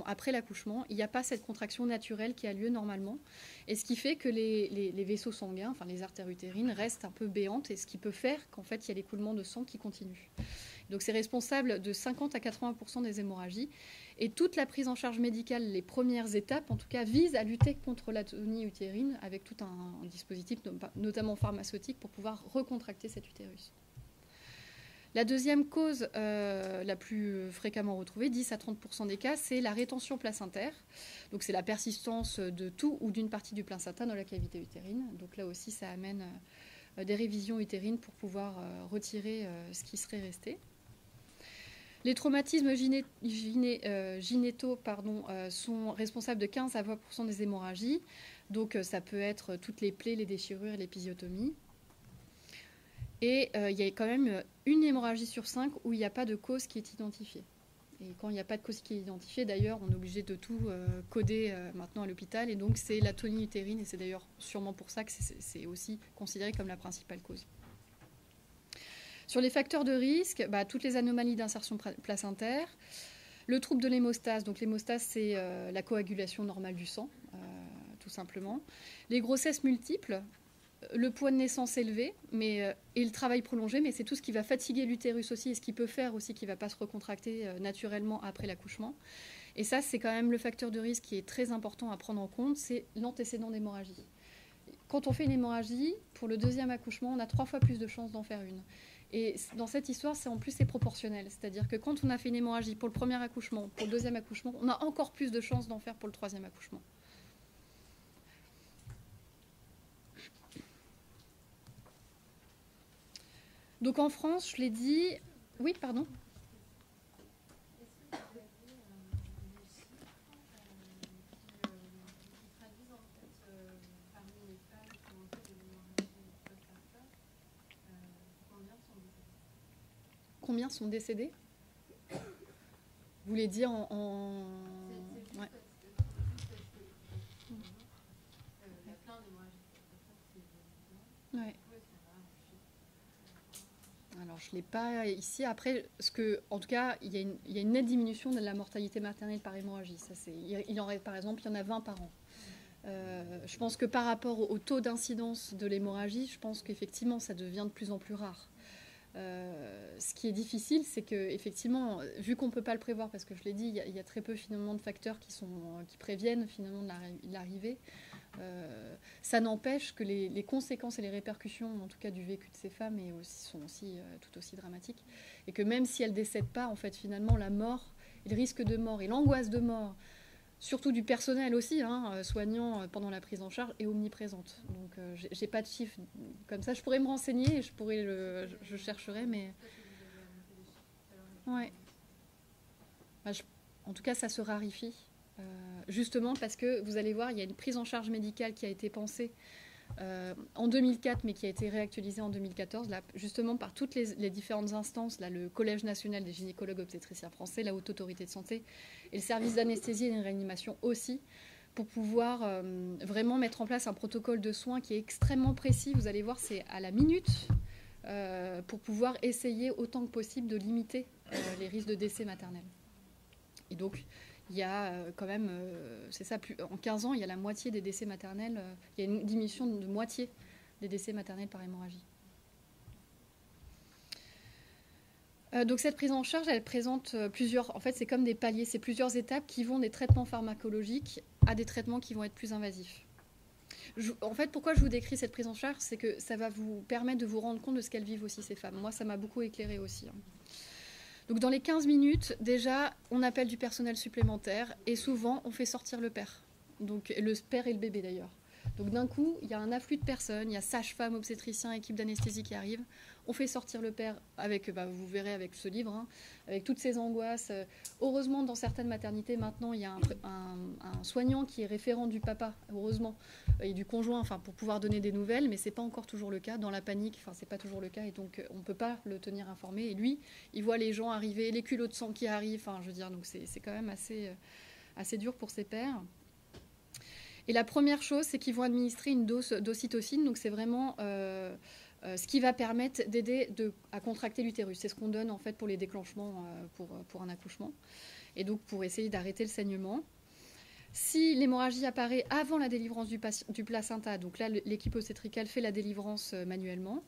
S1: après l'accouchement, il n'y a pas cette contraction naturelle qui a lieu normalement, et ce qui fait que les vaisseaux sanguins, les artères utérines, restent un peu béantes, et ce qui peut faire qu'en fait il y a l'écoulement de sang qui continue. Donc c'est responsable de 50 à 80% des hémorragies, et toute la prise en charge médicale, les premières étapes en tout cas, visent à lutter contre l'atonie utérine avec tout un dispositif, notamment pharmaceutique, pour pouvoir recontracter cet utérus. La deuxième cause la plus fréquemment retrouvée, 10 à 30% des cas, c'est la rétention placentaire. Donc c'est la persistance de tout ou d'une partie du placenta dans la cavité utérine. Donc là aussi, ça amène des révisions utérines pour pouvoir retirer ce qui serait resté. Les traumatismes gynétaux sont responsables de 15 à 20% des hémorragies. Donc ça peut être toutes les plaies, les déchirures et l'épisiotomie. Et il y a quand même une hémorragie sur 5 où il n'y a pas de cause qui est identifiée. Et quand il n'y a pas de cause qui est identifiée, d'ailleurs, on est obligé de tout coder maintenant à l'hôpital. Et donc, c'est l'atonie utérine. Et c'est d'ailleurs sûrement pour ça que c'est aussi considéré comme la principale cause. Sur les facteurs de risque, toutes les anomalies d'insertion placentaire, le trouble de l'hémostase. Donc, l'hémostase, c'est la coagulation normale du sang, tout simplement. Les grossesses multiples. Le poids de naissance élevé et le travail prolongé, mais c'est tout ce qui va fatiguer l'utérus aussi et ce qui peut faire aussi qu'il ne va pas se recontracter naturellement après l'accouchement. Et ça, c'est quand même le facteur de risque qui est très important à prendre en compte, c'est l'antécédent d'hémorragie. Quand on fait une hémorragie, pour le deuxième accouchement, on a 3 fois plus de chances d'en faire une. Et dans cette histoire, c'est proportionnel. C'est-à-dire que quand on a fait une hémorragie pour le premier accouchement, pour le deuxième accouchement, on a encore plus de chances d'en faire pour le troisième accouchement. Donc en France, je l'ai dit... Oui, pardon. Est-ce que vous avez des chiffres qui traduisent en fait parmi les femmes qui ont fait de l'hémorragie postpartum, combien sont décédées? Vous voulez dire en... Ouais. Ouais. Alors, je ne l'ai pas ici. Après, en tout cas, il y a une nette diminution de la mortalité maternelle par hémorragie. Par exemple, il y en a 20 par an. Je pense que par rapport au taux d'incidence de l'hémorragie, je pense qu'effectivement, ça devient de plus en plus rare. Ce qui est difficile, c'est qu'effectivement, vu qu'on ne peut pas le prévoir, parce que je l'ai dit, il y a très peu finalement de facteurs qui préviennent finalement de l'arrivée. Ça n'empêche que les conséquences et les répercussions, en tout cas du vécu de ces femmes, sont aussi tout aussi dramatiques. Et que même si elles ne décèdent pas, en fait, finalement, la mort, le risque de mort et l'angoisse de mort, surtout du personnel aussi, soignant pendant la prise en charge, est omniprésente. Donc, j'ai pas de chiffres comme ça. Je pourrais me renseigner, et je chercherai, mais... Ouais. En tout cas, ça se raréfie. Justement parce que, vous allez voir, il y a une prise en charge médicale qui a été pensée en 2004, mais qui a été réactualisée en 2014, là, justement par toutes les différentes instances, là, le Collège national des gynécologues obstétriciens français, la Haute Autorité de Santé, et le service d'anesthésie et de réanimation aussi, pour pouvoir vraiment mettre en place un protocole de soins qui est extrêmement précis. Vous allez voir, c'est à la minute, pour pouvoir essayer autant que possible de limiter les risques de décès maternels. Et donc, il y a quand même, c'est ça, en 15 ans, il y a la moitié des décès maternels, il y a une diminution de moitié des décès maternels par hémorragie. Donc cette prise en charge, elle présente plusieurs, en fait c'est comme des paliers, c'est plusieurs étapes qui vont des traitements pharmacologiques à des traitements qui vont être plus invasifs. En fait, pourquoi je vous décris cette prise en charge, c'est que ça va vous permettre de vous rendre compte de ce qu'elles vivent aussi, ces femmes. Moi, ça m'a beaucoup éclairée aussi. Donc dans les 15 minutes, déjà, on appelle du personnel supplémentaire et souvent, on fait sortir le père. Donc le père et le bébé d'ailleurs. Donc d'un coup, il y a un afflux de personnes, il y a sages-femmes, obstétriciens, équipe d'anesthésie qui arrivent. On fait sortir le père avec, vous verrez avec ce livre, hein, avec toutes ces angoisses. Heureusement, dans certaines maternités, maintenant, il y a un soignant qui est référent du papa, heureusement, et du conjoint, enfin, pour pouvoir donner des nouvelles, mais ce n'est pas encore toujours le cas. Dans la panique, enfin, ce n'est pas toujours le cas, et donc on ne peut pas le tenir informé. Et lui, il voit les gens arriver, les culots de sang qui arrivent, enfin, je veux dire, donc c'est quand même assez dur pour ses pères. Et la première chose, c'est qu'ils vont administrer une dose d'ocytocine, donc c'est vraiment ce qui va permettre d'aider à contracter l'utérus. C'est ce qu'on donne en fait pour les déclenchements pour un accouchement, et donc pour essayer d'arrêter le saignement. Si l'hémorragie apparaît avant la délivrance du placenta, donc là l'équipe obstétricale fait la délivrance manuellement.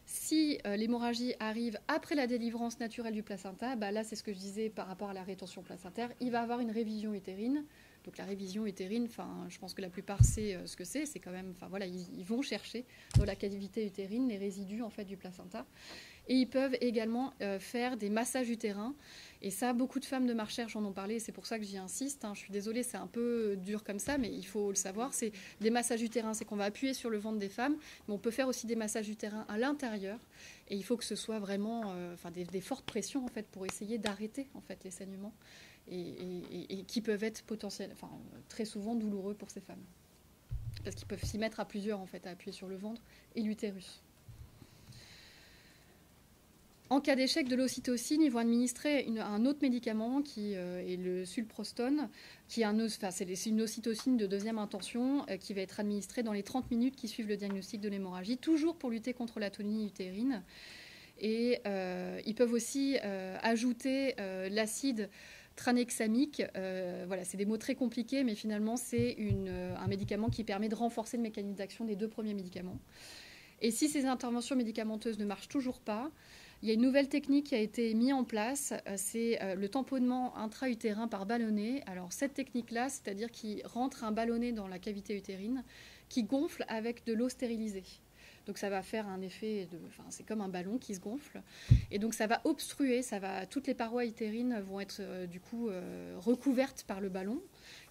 S1: Si l'hémorragie arrive après la délivrance naturelle du placenta, là c'est ce que je disais par rapport à la rétention placentaire, il va avoir une révision utérine. Donc la révision utérine, je pense que la plupart sait ce que c'est quand même, voilà, ils vont chercher dans la cavité utérine les résidus en fait du placenta. Et ils peuvent également faire des massages utérins. Et ça, beaucoup de femmes de ma recherche en ont parlé, et c'est pour ça que j'y insiste. Je suis désolée, c'est un peu dur comme ça, mais il faut le savoir. C'est des massages utérins, c'est qu'on va appuyer sur le ventre des femmes, mais on peut faire aussi des massages utérins à l'intérieur. Et il faut que ce soit vraiment des fortes pressions en fait, pour essayer d'arrêter en fait, les saignements. Et qui peuvent être très souvent douloureux pour ces femmes. Parce qu'ils peuvent s'y mettre à plusieurs, en fait, à appuyer sur le ventre et l'utérus. En cas d'échec de l'ocytocine, ils vont administrer un autre médicament qui est le sulprostone, qui est c'est une ocytocine de deuxième intention qui va être administrée dans les 30 minutes qui suivent le diagnostic de l'hémorragie, toujours pour lutter contre l'atonie utérine. Et ils peuvent aussi ajouter l'acide tranexamique, voilà, c'est des mots très compliqués, mais finalement c'est un médicament qui permet de renforcer le mécanisme d'action des deux premiers médicaments. Et si ces interventions médicamenteuses ne marchent toujours pas, il y a une nouvelle technique qui a été mise en place, c'est le tamponnement intra-utérin par ballonnet. Alors cette technique-là, c'est-à-dire qu'il rentre un ballonnet dans la cavité utérine qui gonfle avec de l'eau stérilisée. Donc ça va faire un effet c'est comme un ballon qui se gonfle. Et donc ça va obstruer, toutes les parois utérines vont être du coup recouvertes par le ballon.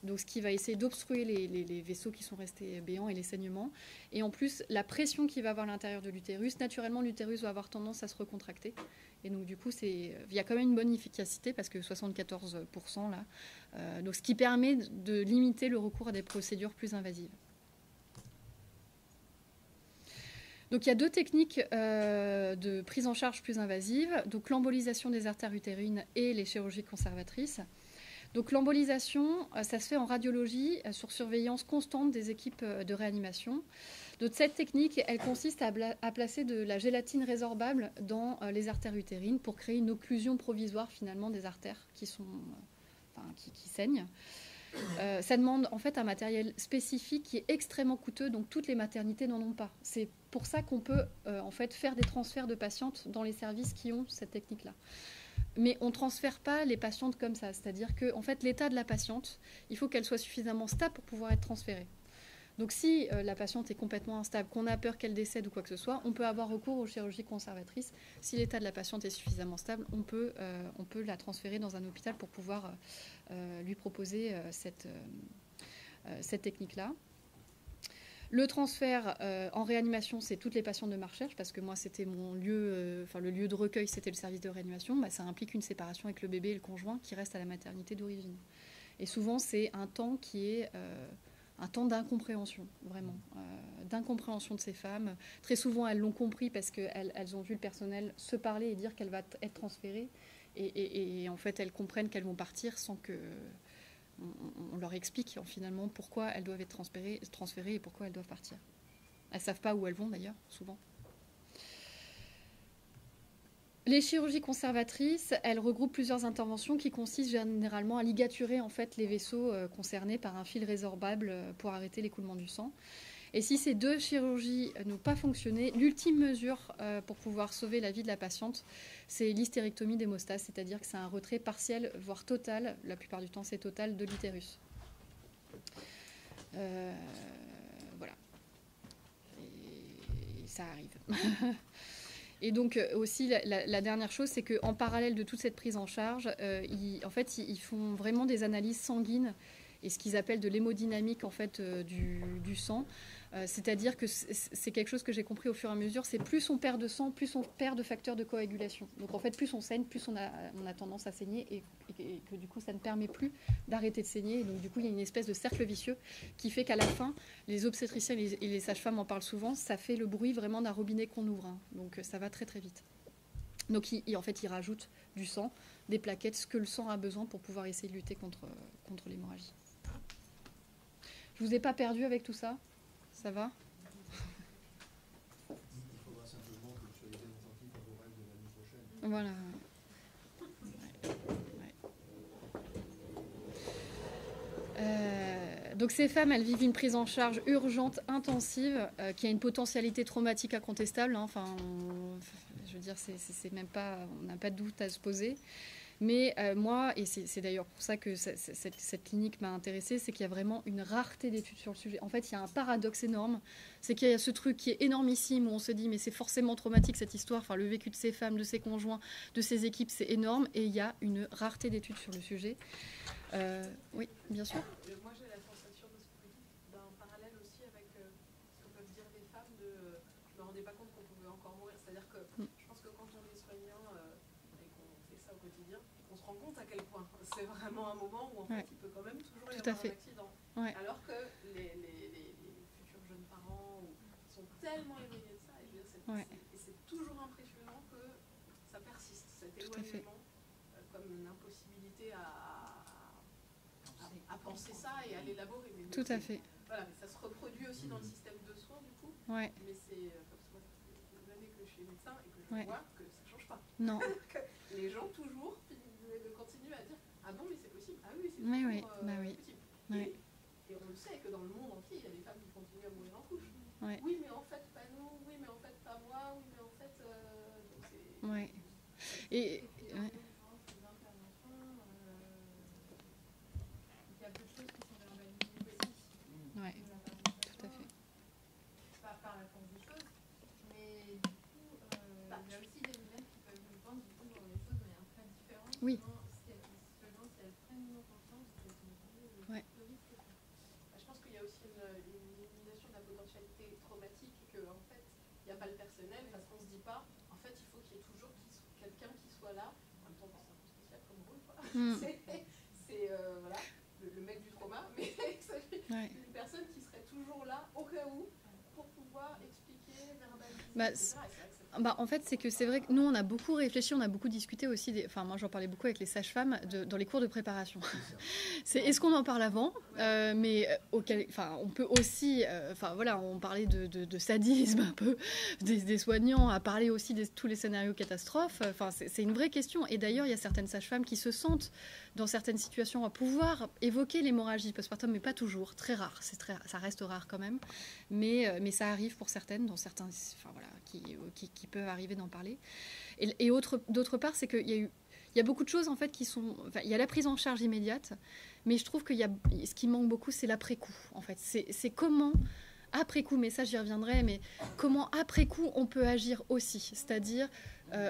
S1: Donc ce qui va essayer d'obstruer les vaisseaux qui sont restés béants et les saignements. Et en plus, la pression qu'il va avoir à l'intérieur de l'utérus, naturellement l'utérus va avoir tendance à se recontracter. Et donc du coup, il y a quand même une bonne efficacité parce que 74% là. Donc ce qui permet de limiter le recours à des procédures plus invasives. Donc il y a deux techniques de prise en charge plus invasive, donc l'embolisation des artères utérines et les chirurgies conservatrices. Donc l'embolisation, ça se fait en radiologie sur surveillance constante des équipes de réanimation. Donc cette technique, elle consiste à placer de la gélatine résorbable dans les artères utérines pour créer une occlusion provisoire finalement des artères qui saignent. Ça demande en fait un matériel spécifique qui est extrêmement coûteux, donc toutes les maternités n'en ont pas. C'est pour ça qu'on peut en fait faire des transferts de patientes dans les services qui ont cette technique-là. Mais on ne transfère pas les patientes comme ça, c'est-à-dire que en fait, l'état de la patiente, il faut qu'elle soit suffisamment stable pour pouvoir être transférée. Donc si la patiente est complètement instable, qu'on a peur qu'elle décède ou quoi que ce soit, on peut avoir recours aux chirurgies conservatrices. Si l'état de la patiente est suffisamment stable, on peut la transférer dans un hôpital pour pouvoir lui proposer cette technique-là. Le transfert en réanimation, c'est toutes les patientes de ma recherche, parce que moi, c'était mon lieu, le lieu de recueil, c'était le service de réanimation. Bah, ça implique une séparation avec le bébé et le conjoint qui reste à la maternité d'origine. Et souvent, c'est un temps qui est un temps d'incompréhension, vraiment. D'incompréhension de ces femmes. Très souvent, elles l'ont compris parce qu'elles ont vu le personnel se parler et dire qu'elle va être transférée. Et en fait, elles comprennent qu'elles vont partir sans que... On leur explique finalement pourquoi elles doivent être transférées et pourquoi elles doivent partir. Elles ne savent pas où elles vont d'ailleurs, souvent. Les chirurgies conservatrices, elles regroupent plusieurs interventions qui consistent généralement à ligaturer en fait les vaisseaux concernés par un fil résorbable pour arrêter l'écoulement du sang. Et si ces 2 chirurgies n'ont pas fonctionné, l'ultime mesure pour pouvoir sauver la vie de la patiente, c'est l'hystérectomie d'hémostase, c'est-à-dire que c'est un retrait partiel, voire total, la plupart du temps c'est total, de l'utérus. Voilà. Et ça arrive. Et donc aussi, la dernière chose, c'est qu'en parallèle de toute cette prise en charge, ils font vraiment des analyses sanguines et ce qu'ils appellent de l'hémodynamique en fait, du sang. C'est-à-dire que c'est quelque chose que j'ai compris au fur et à mesure, c'est plus on perd de sang, plus on perd de facteurs de coagulation. Donc en fait, plus on saigne, plus on a tendance à saigner et que du coup, ça ne permet plus d'arrêter de saigner. Et donc du coup, il y a une espèce de cercle vicieux qui fait qu'à la fin, les obstétriciens et les sages-femmes en parlent souvent, ça fait le bruit vraiment d'un robinet qu'on ouvre. Hein. Donc ça va très très vite. Donc en fait, ils rajoutent du sang, des plaquettes, ce que le sang a besoin pour pouvoir essayer de lutter contre l'hémorragie. Je vous ai pas perdu avec tout ça ? Ça va ?
S2: Il faudra simplement que vous soyez bien attentifs à vos règles de l'année prochaine.
S1: Voilà. Ouais. Donc ces femmes, elles vivent une prise en charge urgente, intensive, qui a une potentialité traumatique incontestable. Hein. Enfin, je veux dire, c'est même pas, on n'a pas de doute à se poser. Mais moi, et c'est d'ailleurs pour ça que cette clinique m'a intéressée, c'est qu'il y a vraiment une rareté d'études sur le sujet. En fait, il y a un paradoxe énorme, c'est qu'il y a ce truc qui est énormissime, où on se dit, mais c'est forcément traumatique cette histoire, enfin, le vécu de ces femmes, de ces conjoints, de ces équipes, c'est énorme, et il y a une rareté d'études sur le sujet. Oui, bien sûr.
S3: Moi, j'ai la sensation de ce que vous dites, d'un parallèle aussi avec ce que peuvent dire les femmes de je ne me rendais pas compte qu'on pouvait encore mourir. C'est-à-dire que je pense que quand on est soignant et qu'on fait ça au quotidien, on se rend compte à quel point c'est vraiment un moment où en fait, il peut quand même toujours y avoir un accident. Ouais. Alors que les futurs jeunes parents sont tellement éloignés de ça. Et c'est toujours impressionnant que ça persiste, cet éloignement, comme une impossibilité à penser ça et à l'élaborer.
S1: Tout à fait.
S3: Voilà, mais ça se reproduit aussi dans le système de soins, du coup.
S1: Ouais.
S3: Mais c'est parce que moi, ça fait des années que je suis médecin et que je vois que ça ne change pas.
S1: Non.
S3: Que les gens toujours continuent à dire ah bon, mais c'est possible. Ah oui, c'est possible.
S1: Ouais.
S3: Et on le sait que dans le monde entier, il y a des femmes qui continuent à mourir en couche.
S1: Ouais.
S3: Oui, mais en fait, pas nous. Oui, mais en fait, pas moi. Oui, mais en fait. Donc c'est...
S1: Ouais. Et. Ouais, tout à fait.
S4: Par la force des choses, mais du coup, il y a aussi des femmes qui peuvent, je pense, du coup, dans les choses de manière très différente.
S1: Oui.
S4: Selon si elles prennent une conscience de ce risque.
S3: Je pense qu'il y a aussi une élimination de la potentialité traumatique et qu'en fait, il n'y a pas le personnel parce qu'on ne se dit pas, en fait, il faut qu'il y ait toujours quelqu'un qui soit là. En même temps, c'est un peu spécial comme rôle, quoi. C'est voilà, le mec du trauma, mais une personne qui serait toujours là au cas où pour pouvoir expliquer, verbaliser, etc.
S1: En fait, c'est vrai que nous, on a beaucoup réfléchi, on a beaucoup discuté aussi. Enfin, moi, j'en parlais beaucoup avec les sages-femmes dans les cours de préparation. Est-ce qu'on en parle avant mais on peut aussi... voilà, on parlait de sadisme un peu des soignants, à parler aussi de tous les scénarios catastrophes. C'est une vraie question. Et d'ailleurs, il y a certaines sages-femmes qui se sentent, dans certaines situations, à pouvoir évoquer l'hémorragie postpartum, mais pas toujours. Très rare. Ça reste rare quand même. Mais ça arrive pour certaines, dans certains... qui peuvent arriver d'en parler. Et d'autre part, c'est qu'il y a beaucoup de choses en fait qui sont... il y a la prise en charge immédiate, mais je trouve ce qui manque beaucoup, c'est l'après-coup. En fait, c'est comment après coup, mais ça j'y reviendrai, mais comment après coup on peut agir aussi, c'est-à-dire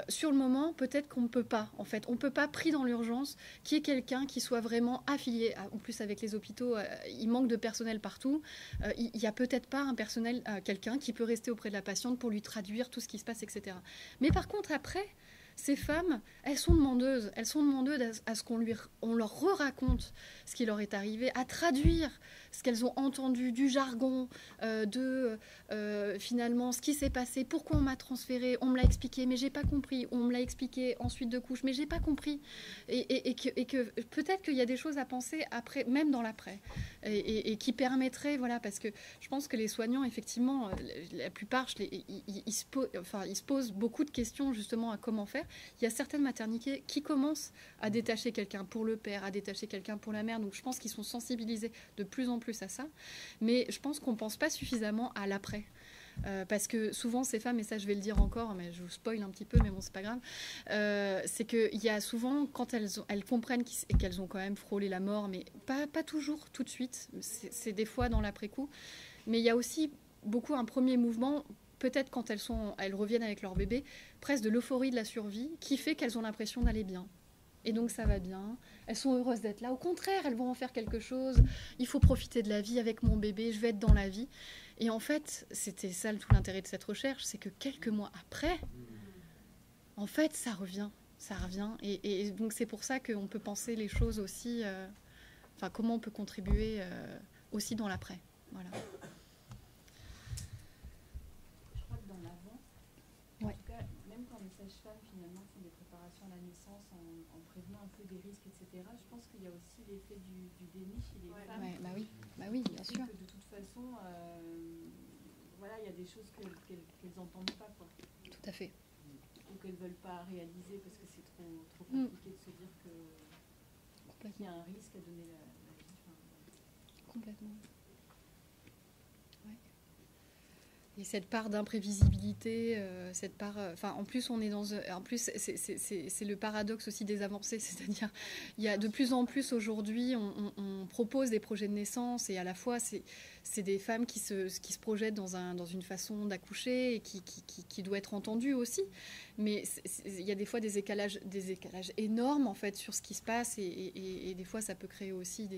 S1: sur le moment, peut-être qu'on ne peut pas, en fait. On ne peut pas, pris dans l'urgence, qu'il y ait quelqu'un qui soit vraiment affilié. En plus, avec les hôpitaux, il manque de personnel partout. Il n'y a peut-être pas un personnel, quelqu'un qui peut rester auprès de la patiente pour lui traduire tout ce qui se passe, etc. Mais par contre, après, ces femmes, elles sont demandeuses à ce on leur re-raconte ce qui leur est arrivé, à traduire ce qu'elles ont entendu, du jargon, finalement ce qui s'est passé, pourquoi on m'a transféré, on me l'a expliqué, mais j'ai pas compris, on me l'a expliqué ensuite de couche, mais j'ai pas compris, et que peut-être qu'il y a des choses à penser après, même dans l'après, et qui permettraient, voilà, parce que je pense que les soignants, effectivement, la plupart, ils se posent beaucoup de questions justement à comment faire. Il y a certaines maternités qui commencent à détacher quelqu'un pour le père, à détacher quelqu'un pour la mère, donc je pense qu'ils sont sensibilisés de plus en plus à ça, mais je pense qu'on ne pense pas suffisamment à l'après. Parce que souvent ces femmes, et ça je vais le dire encore, mais je vous spoil un petit peu, mais bon c'est pas grave, c'est qu'il y a souvent, quand elles comprennent qu'elles ont quand même frôlé la mort, mais pas toujours tout de suite, c'est des fois dans l'après-coup, mais il y a aussi beaucoup un premier mouvement, peut-être quand elles reviennent avec leur bébé, presque de l'euphorie de la survie, qui fait qu'elles ont l'impression d'aller bien. Et donc ça va bien, elles sont heureuses d'être là. Au contraire, elles vont en faire quelque chose. Il faut profiter de la vie avec mon bébé, je vais être dans la vie. Et en fait, c'était ça tout l'intérêt de cette recherche, c'est que quelques mois après, en fait, ça revient. Et donc c'est pour ça qu'on peut penser les choses aussi, comment on peut contribuer aussi dans l'après. Voilà.
S5: Je crois que dans l'avant,
S1: Ouais.
S5: en tout cas, même quand les sages-femmes finalement font des préparations à la naissance en prévenant un peu des risques, etc., je pense qu'il y a aussi l'effet du déni chez les femmes.
S1: Ouais, bah oui, bien sûr.
S5: Que de toute façon, voilà, il y a des choses qu'elles n'entendent pas, quoi.
S1: Tout à fait.
S5: Ou qu'elles ne veulent pas réaliser parce que c'est trop compliqué de se dire qu'il y a un risque à donner la vie.
S1: Complètement. Ouais. Et cette part d'imprévisibilité, cette part, en plus on est c'est le paradoxe aussi des avancées, c'est-à-dire il y a de plus en plus aujourd'hui, on propose des projets de naissance et à la fois c'est des femmes qui se projettent dans une façon d'accoucher et qui doit être entendue aussi, mais il y a des fois des écalages énormes en fait sur ce qui se passe et des fois ça peut créer aussi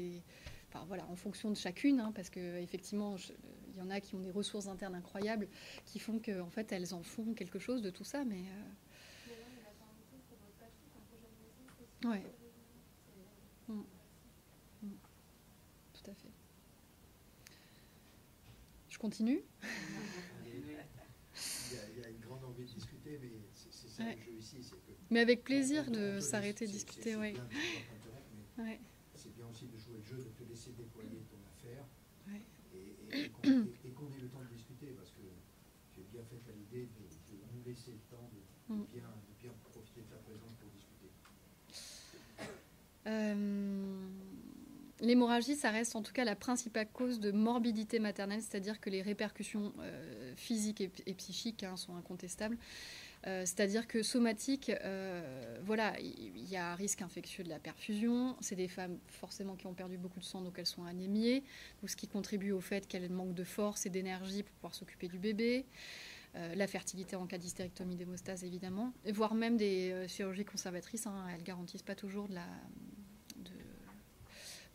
S1: en fonction de chacune, parce qu'effectivement, il y en a qui ont des ressources internes incroyables qui font qu'en fait, elles en font quelque chose de tout ça. Mais ouais. Tout à fait. Je continue.
S2: Il y a une grande envie de discuter, mais c'est ça le jeu ici. C'est que
S1: mais avec plaisir de s'arrêter, de discuter. Ouais.
S2: C'est bien aussi de jouer le jeu, de te laisser déployer ton affaire et qu'on ait le temps de discuter, parce que j'ai bien fait à l'idée de nous laisser le temps de bien profiter de ta présence pour discuter.
S1: L'hémorragie, ça reste en tout cas la principale cause de morbidité maternelle, c'est-à-dire que les répercussions physiques et psychiques sont incontestables. C'est-à-dire que somatique, il y a un risque infectieux de la perfusion. C'est des femmes forcément qui ont perdu beaucoup de sang, donc elles sont anémiées, donc ce qui contribue au fait qu'elles manquent de force et d'énergie pour pouvoir s'occuper du bébé. La fertilité en cas d'hystérectomie d'hémostase, évidemment, et voire même des chirurgies conservatrices. Elles ne garantissent pas toujours de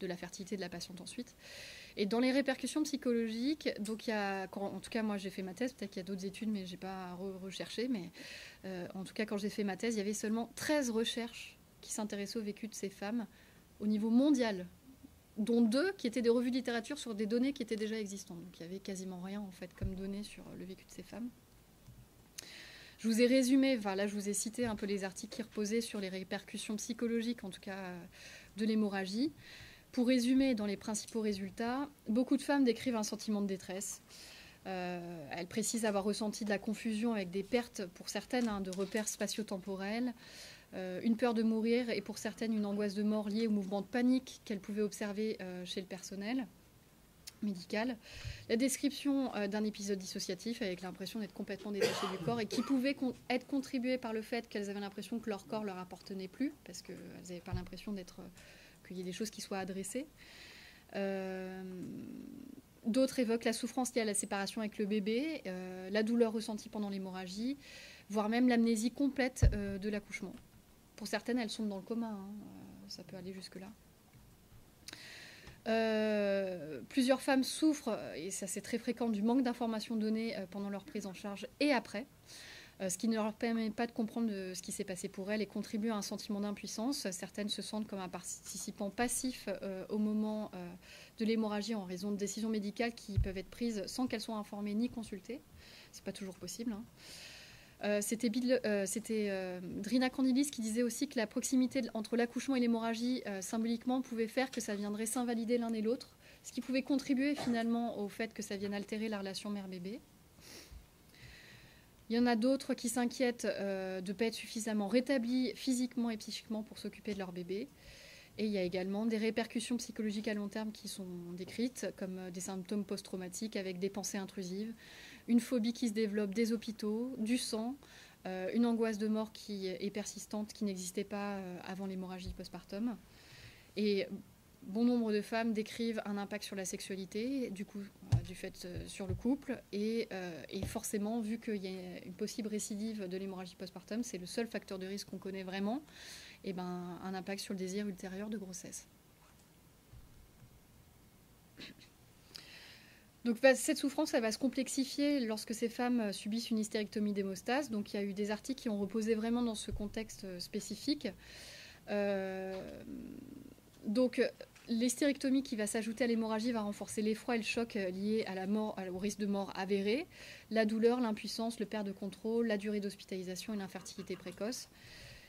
S1: la fertilité de la patiente ensuite. Et dans les répercussions psychologiques, donc en tout cas moi j'ai fait ma thèse, peut-être qu'il y a d'autres études mais j'ai pas recherché, mais en tout cas quand j'ai fait ma thèse, il y avait seulement 13 recherches qui s'intéressaient au vécu de ces femmes au niveau mondial, dont 2 qui étaient des revues de littérature sur des données qui étaient déjà existantes. Donc il y avait quasiment rien en fait comme données sur le vécu de ces femmes. Je vous ai résumé, là je vous ai cité un peu les articles qui reposaient sur les répercussions psychologiques, en tout cas de l'hémorragie. Pour résumer, dans les principaux résultats, beaucoup de femmes décrivent un sentiment de détresse. Elles précisent avoir ressenti de la confusion avec des pertes, pour certaines, de repères spatio-temporels, une peur de mourir et pour certaines une angoisse de mort liée au mouvement de panique qu'elles pouvaient observer chez le personnel médical. La description d'un épisode dissociatif avec l'impression d'être complètement détachée du corps et qui pouvait être contribué par le fait qu'elles avaient l'impression que leur corps leur appartenait plus, parce qu'elles n'avaient pas l'impression qu'il y ait des choses qui soient adressées. D'autres évoquent la souffrance liée à la séparation avec le bébé, la douleur ressentie pendant l'hémorragie, voire même l'amnésie complète de l'accouchement. Pour certaines, elles sont dans le coma, hein, ça peut aller jusque-là. Plusieurs femmes souffrent, et ça c'est très fréquent, du manque d'informations données pendant leur prise en charge et après, ce qui ne leur permet pas de comprendre ce qui s'est passé pour elles et contribue à un sentiment d'impuissance. Certaines se sentent comme un participant passif au moment de l'hémorragie en raison de décisions médicales qui peuvent être prises sans qu'elles soient informées ni consultées. C'est pas toujours possible, hein. C'était Drina Candilis qui disait aussi que la proximité entre l'accouchement et l'hémorragie, symboliquement, pouvait faire que ça viendrait s'invalider l'un et l'autre, ce qui pouvait contribuer finalement au fait que ça vienne altérer la relation mère-bébé. Il y en a d'autres qui s'inquiètent de ne pas être suffisamment rétablis physiquement et psychiquement pour s'occuper de leur bébé. Et il y a également des répercussions psychologiques à long terme qui sont décrites, comme des symptômes post-traumatiques avec des pensées intrusives, une phobie qui se développe des hôpitaux, du sang, une angoisse de mort qui est persistante, qui n'existait pas avant l'hémorragie postpartum. Et bon nombre de femmes décrivent un impact sur la sexualité, du fait sur le couple, et forcément, vu qu'il y a une possible récidive de l'hémorragie postpartum, c'est le seul facteur de risque qu'on connaît vraiment, et un impact sur le désir ultérieur de grossesse. Donc cette souffrance, elle va se complexifier lorsque ces femmes subissent une hystérectomie d'hémostase. Donc il y a eu des articles qui ont reposé vraiment dans ce contexte spécifique. Donc l'hystérectomie qui va s'ajouter à l'hémorragie va renforcer l'effroi et le choc liés à la mort, au risque de mort avéré, la douleur, l'impuissance, le perte de contrôle, la durée d'hospitalisation et l'infertilité précoce.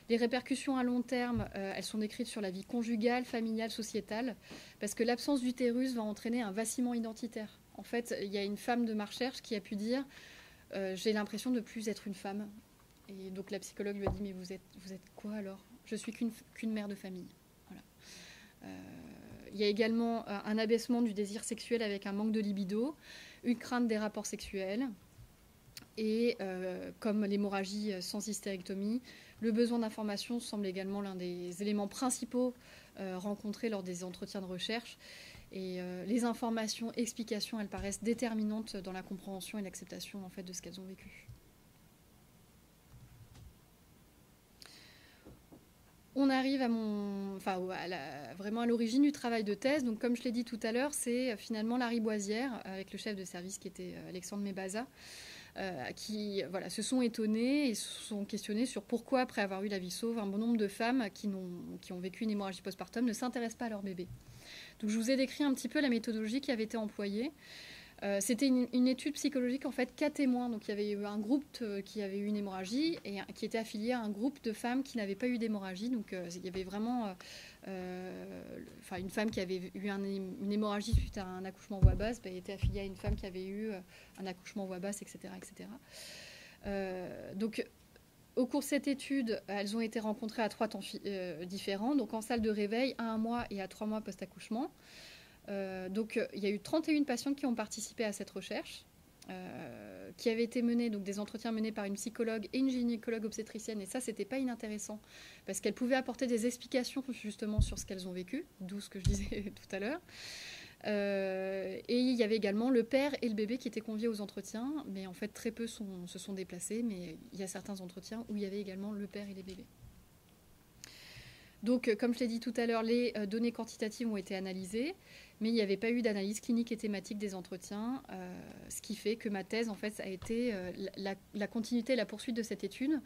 S1: Les répercussions à long terme, elles sont décrites sur la vie conjugale, familiale, sociétale, parce que l'absence d'utérus va entraîner un vacillement identitaire. En fait, il y a une femme de ma recherche qui a pu dire « j'ai l'impression de ne plus être une femme ». Et donc la psychologue lui a dit « mais vous êtes quoi alors ? Je suis qu'une mère de famille ». Voilà. Il y a également un abaissement du désir sexuel avec un manque de libido, une crainte des rapports sexuels, et comme l'hémorragie sans hystérectomie, le besoin d'information semble également l'un des éléments principaux rencontrés lors des entretiens de recherche. Et les informations, explications, elles paraissent déterminantes dans la compréhension et l'acceptation en fait, de ce qu'elles ont vécu. On arrive vraiment à l'origine du travail de thèse. Donc, comme je l'ai dit tout à l'heure, c'est finalement la Riboisière, avec le chef de service qui était Alexandre Mébaza, qui se sont étonnés et se sont questionnés sur pourquoi, après avoir eu la vie sauve, un bon nombre de femmes qui ont vécu une hémorragie postpartum ne s'intéressent pas à leur bébé. Donc, je vous ai décrit un petit peu la méthodologie qui avait été employée. C'était une étude psychologique, en fait, cas témoins. Donc, il y avait eu un groupe qui avait eu une hémorragie et qui était affilié à un groupe de femmes qui n'avaient pas eu d'hémorragie. Donc, il y avait vraiment une femme qui avait eu une hémorragie suite à un accouchement voix basse, était affiliée à une femme qui avait eu un accouchement voix basse, etc. etc. Donc, au cours de cette étude, elles ont été rencontrées à 3 temps différents, donc en salle de réveil, à 1 mois et à 3 mois post-accouchement. Donc, il y a eu 31 patientes qui ont participé à cette recherche, qui avait été menée, donc des entretiens menés par une psychologue et une gynécologue obstétricienne, et ça, c'était pas inintéressant, parce qu'elles pouvaient apporter des explications justement sur ce qu'elles ont vécu, d'où ce que je disais tout à l'heure. Et il y avait également le père et le bébé qui étaient conviés aux entretiens, mais en fait très peu se sont déplacés, mais il y a certains entretiens où il y avait également le père et les bébés. Donc, comme je l'ai dit tout à l'heure, les données quantitatives ont été analysées, mais il n'y avait pas eu d'analyse clinique et thématique des entretiens, ce qui fait que ma thèse, en fait, a été la continuité et la poursuite de cette étude.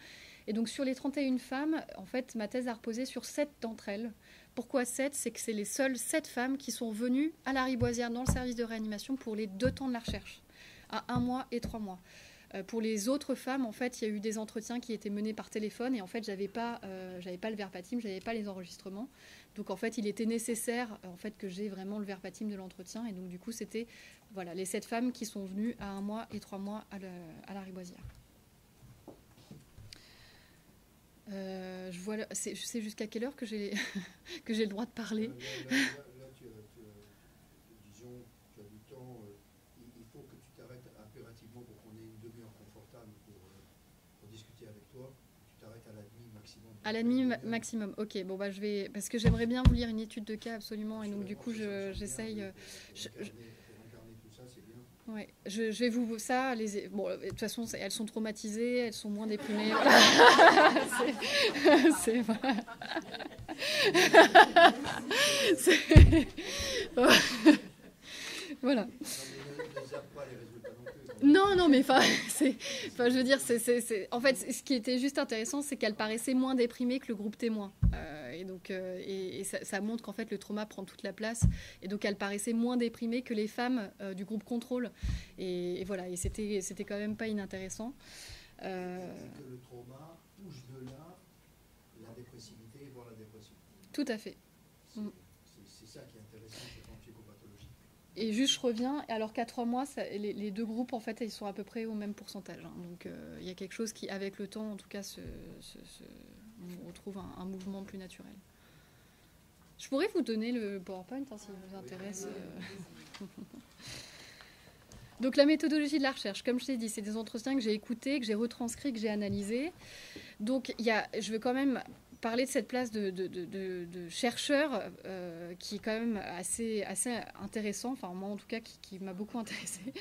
S1: Et donc, sur les 31 femmes, en fait, ma thèse a reposé sur 7 d'entre elles. Pourquoi 7 ? C'est que c'est les seules 7 femmes qui sont venues à la Riboisière dans le service de réanimation pour les 2 temps de la recherche, à 1 mois et 3 mois. Pour les autres femmes, en fait, il y a eu des entretiens qui étaient menés par téléphone et en fait, j'avais pas le verbatim, j'avais pas les enregistrements. Donc, en fait, il était nécessaire que j'ai vraiment le verbatim de l'entretien. Et donc, du coup, c'était les 7 femmes qui sont venues à 1 mois et 3 mois à la Riboisière. Je sais jusqu'à quelle heure que j'ai le droit de parler.
S2: Là, tu as du temps. Il faut que tu t'arrêtes impérativement pour qu'on ait une demi-heure confortable pour discuter avec toi. Tu t'arrêtes à la demi maximum.
S1: À la demi maximum. Ok. Bon je vais parce que j'aimerais bien vous lire une étude de cas absolument et donc du coup j'essaye.
S2: Incarner tout ça.
S1: Ouais. Je vais vous... Ça, bon, de toute façon, elles sont traumatisées, elles sont moins déprimées. C'est... Voilà. Voilà. Non, mais je veux dire, en fait, ce qui était juste intéressant, c'est qu'elle paraissait moins déprimée que le groupe témoin. Et donc, ça montre qu'en fait, le trauma prend toute la place. Et donc, elle paraissait moins déprimée que les femmes du groupe contrôle. Et voilà, et c'était quand même pas inintéressant.
S2: Que le trauma touche de là la dépressivité, voire la dépression.
S1: Tout à fait.
S2: C'est ça qui est intéressant en psychopathologie.
S1: Et juste, je reviens, alors qu'à 3 mois, les deux groupes, en fait, ils sont à peu près au même pourcentage. Hein. Donc, il y a quelque chose qui, avec le temps, en tout cas, on retrouve un mouvement plus naturel. Je pourrais vous donner le PowerPoint, hein, si vous intéresse. Donc, la méthodologie de la recherche, comme je t'ai dit, c'est des entretiens que j'ai écoutés, que j'ai retranscrits, que j'ai analysés. Donc, je veux quand même parler de cette place de chercheur qui est quand même assez intéressant, enfin moi en tout cas qui m'a beaucoup intéressée.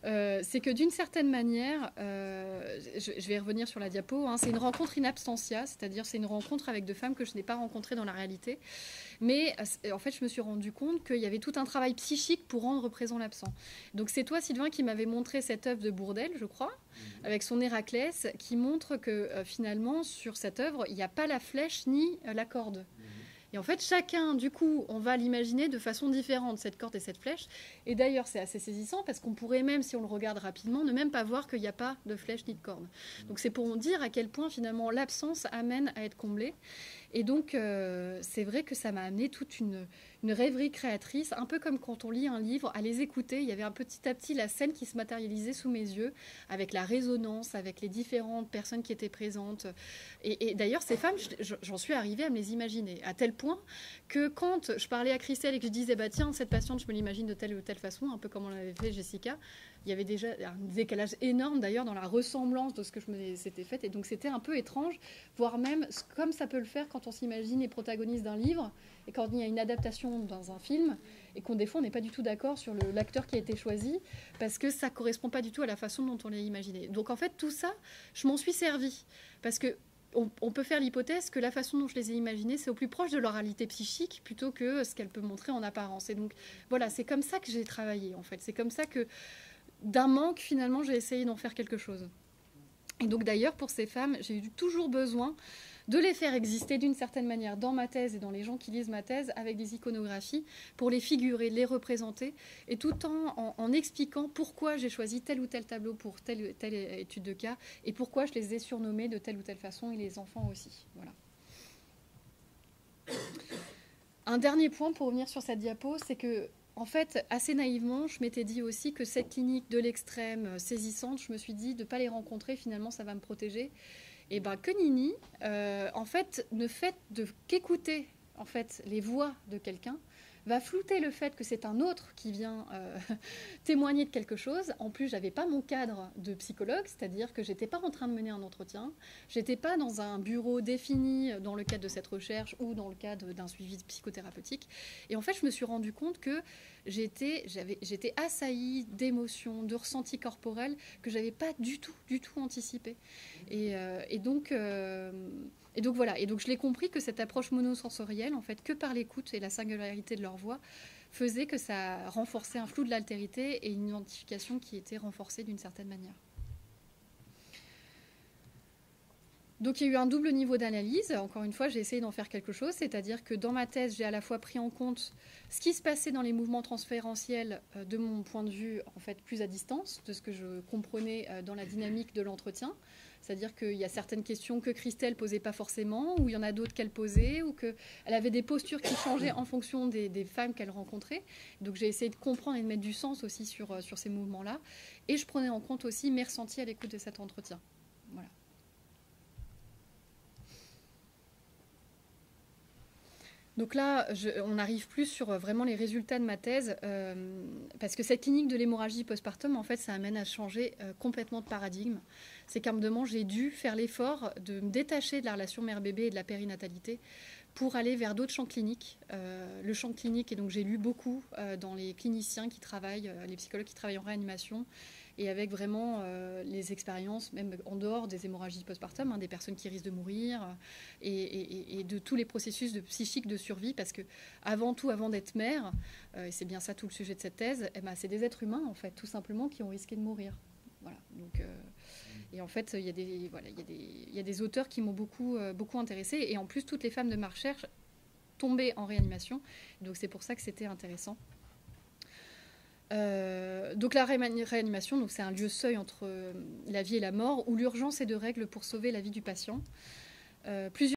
S1: C'est que d'une certaine manière, je vais revenir sur la diapo, hein, c'est une rencontre in absentia, c'est-à-dire c'est une rencontre avec deux femmes que je n'ai pas rencontrées dans la réalité. Mais en fait, je me suis rendu compte qu'il y avait tout un travail psychique pour rendre présent l'absent. Donc c'est toi, Sylvain, qui m'avais montré cette œuvre de Bourdelle, je crois, avec son Héraclès, qui montre que finalement, sur cette œuvre, il n'y a pas la flèche ni la corde. Et en fait, chacun, du coup, on va l'imaginer de façon différente, cette corde et cette flèche. Et d'ailleurs, c'est assez saisissant parce qu'on pourrait même, si on le regarde rapidement, ne même pas voir qu'il n'y a pas de flèche ni de corde. Donc c'est pour dire à quel point, finalement, l'absence amène à être comblée. Et donc, c'est vrai que ça m'a amené toute une rêverie créatrice, un peu comme quand on lit un livre, à les écouter. Il y avait un petit à petit la scène qui se matérialisait sous mes yeux, avec la résonance, avec les différentes personnes qui étaient présentes. Et d'ailleurs, ces femmes, j'en suis arrivée à me les imaginer, à tel point que quand je parlais à Christelle et que je disais, bah tiens, cette patiente, je me l'imagine de telle ou telle façon, un peu comme on l'avait fait Jessica, il y avait déjà un décalage énorme d'ailleurs dans la ressemblance de ce que je me s'était fait. Et donc c'était un peu étrange, voire même comme ça peut le faire quand on s'imagine les protagonistes d'un livre et quand il y a une adaptation dans un film et qu'on des fois on n'est pas du tout d'accord sur l'acteur qui a été choisi parce que ça ne correspond pas du tout à la façon dont on l'a imaginé. Donc en fait tout ça, je m'en suis servi parce que on peut faire l'hypothèse que la façon dont je les ai imaginées, c'est au plus proche de leur réalité psychique plutôt que ce qu'elle peut montrer en apparence. Et donc voilà, c'est comme ça que j'ai travaillé en fait. C'est comme ça que d'un manque, finalement, j'ai essayé d'en faire quelque chose. Et donc, d'ailleurs, pour ces femmes, j'ai eu toujours besoin de les faire exister d'une certaine manière dans ma thèse et dans les gens qui lisent ma thèse avec des iconographies pour les figurer, les représenter, et tout en expliquant pourquoi j'ai choisi tel ou tel tableau pour telle ou telle étude de cas et pourquoi je les ai surnommés de telle ou telle façon et les enfants aussi. Voilà. Un dernier point pour revenir sur cette diapo, c'est que en fait, assez naïvement, je m'étais dit aussi que cette clinique de l'extrême saisissante, je me suis dit de ne pas les rencontrer, finalement, ça va me protéger. Et bien, que nenni, en fait, ne fait qu'écouter en fait, les voix de quelqu'un va flouter le fait que c'est un autre qui vient témoigner de quelque chose. En plus, je n'avais pas mon cadre de psychologue, c'est-à-dire que je n'étais pas en train de mener un entretien, je n'étais pas dans un bureau défini dans le cadre de cette recherche ou dans le cadre d'un suivi psychothérapeutique. Et en fait, je me suis rendu compte que j'étais assaillie d'émotions, de ressentis corporels que je n'avais pas du tout anticipé. Et donc voilà. Et donc je l'ai compris que cette approche monosensorielle, en fait, que par l'écoute et la singularité de leur voix, faisait que ça renforçait un flou de l'altérité et une identification qui était renforcée d'une certaine manière. Donc il y a eu un double niveau d'analyse. Encore une fois, j'ai essayé d'en faire quelque chose, c'est-à-dire que dans ma thèse, j'ai à la fois pris en compte ce qui se passait dans les mouvements transférentiels de mon point de vue, en fait, plus à distance, de ce que je comprenais dans la dynamique de l'entretien. C'est-à-dire qu'il y a certaines questions que Christelle posait pas forcément, ou il y en a d'autres qu'elle posait, ou qu'elle avait des postures qui changeaient en fonction des femmes qu'elle rencontrait. Donc j'ai essayé de comprendre et de mettre du sens aussi sur ces mouvements-là. Et je prenais en compte aussi mes ressentis à l'écoute de cet entretien. Voilà. Donc là, on n'arrive plus sur vraiment les résultats de ma thèse, parce que cette clinique de l'hémorragie postpartum, en fait, ça amène à changer complètement de paradigme. C'est qu'à un moment, j'ai dû faire l'effort de me détacher de la relation mère-bébé et de la périnatalité pour aller vers d'autres champs cliniques. Le champ clinique, et donc j'ai lu beaucoup dans les cliniciens qui travaillent, les psychologues qui travaillent en réanimation, et avec vraiment les expériences, même en dehors des hémorragies postpartum, des personnes qui risquent de mourir, et de tous les processus psychiques de survie, parce que avant tout, avant d'être mère, et c'est bien ça tout le sujet de cette thèse, c'est des êtres humains, en fait, tout simplement, qui ont risqué de mourir. Voilà, donc... Et en fait, il y a des auteurs qui m'ont beaucoup intéressée. Et en plus, toutes les femmes de ma recherche tombaient en réanimation. Donc c'est pour ça que c'était intéressant. Donc la réanimation, donc c'est un lieu seuil entre la vie et la mort, où l'urgence est de règle pour sauver la vie du patient. Plusieurs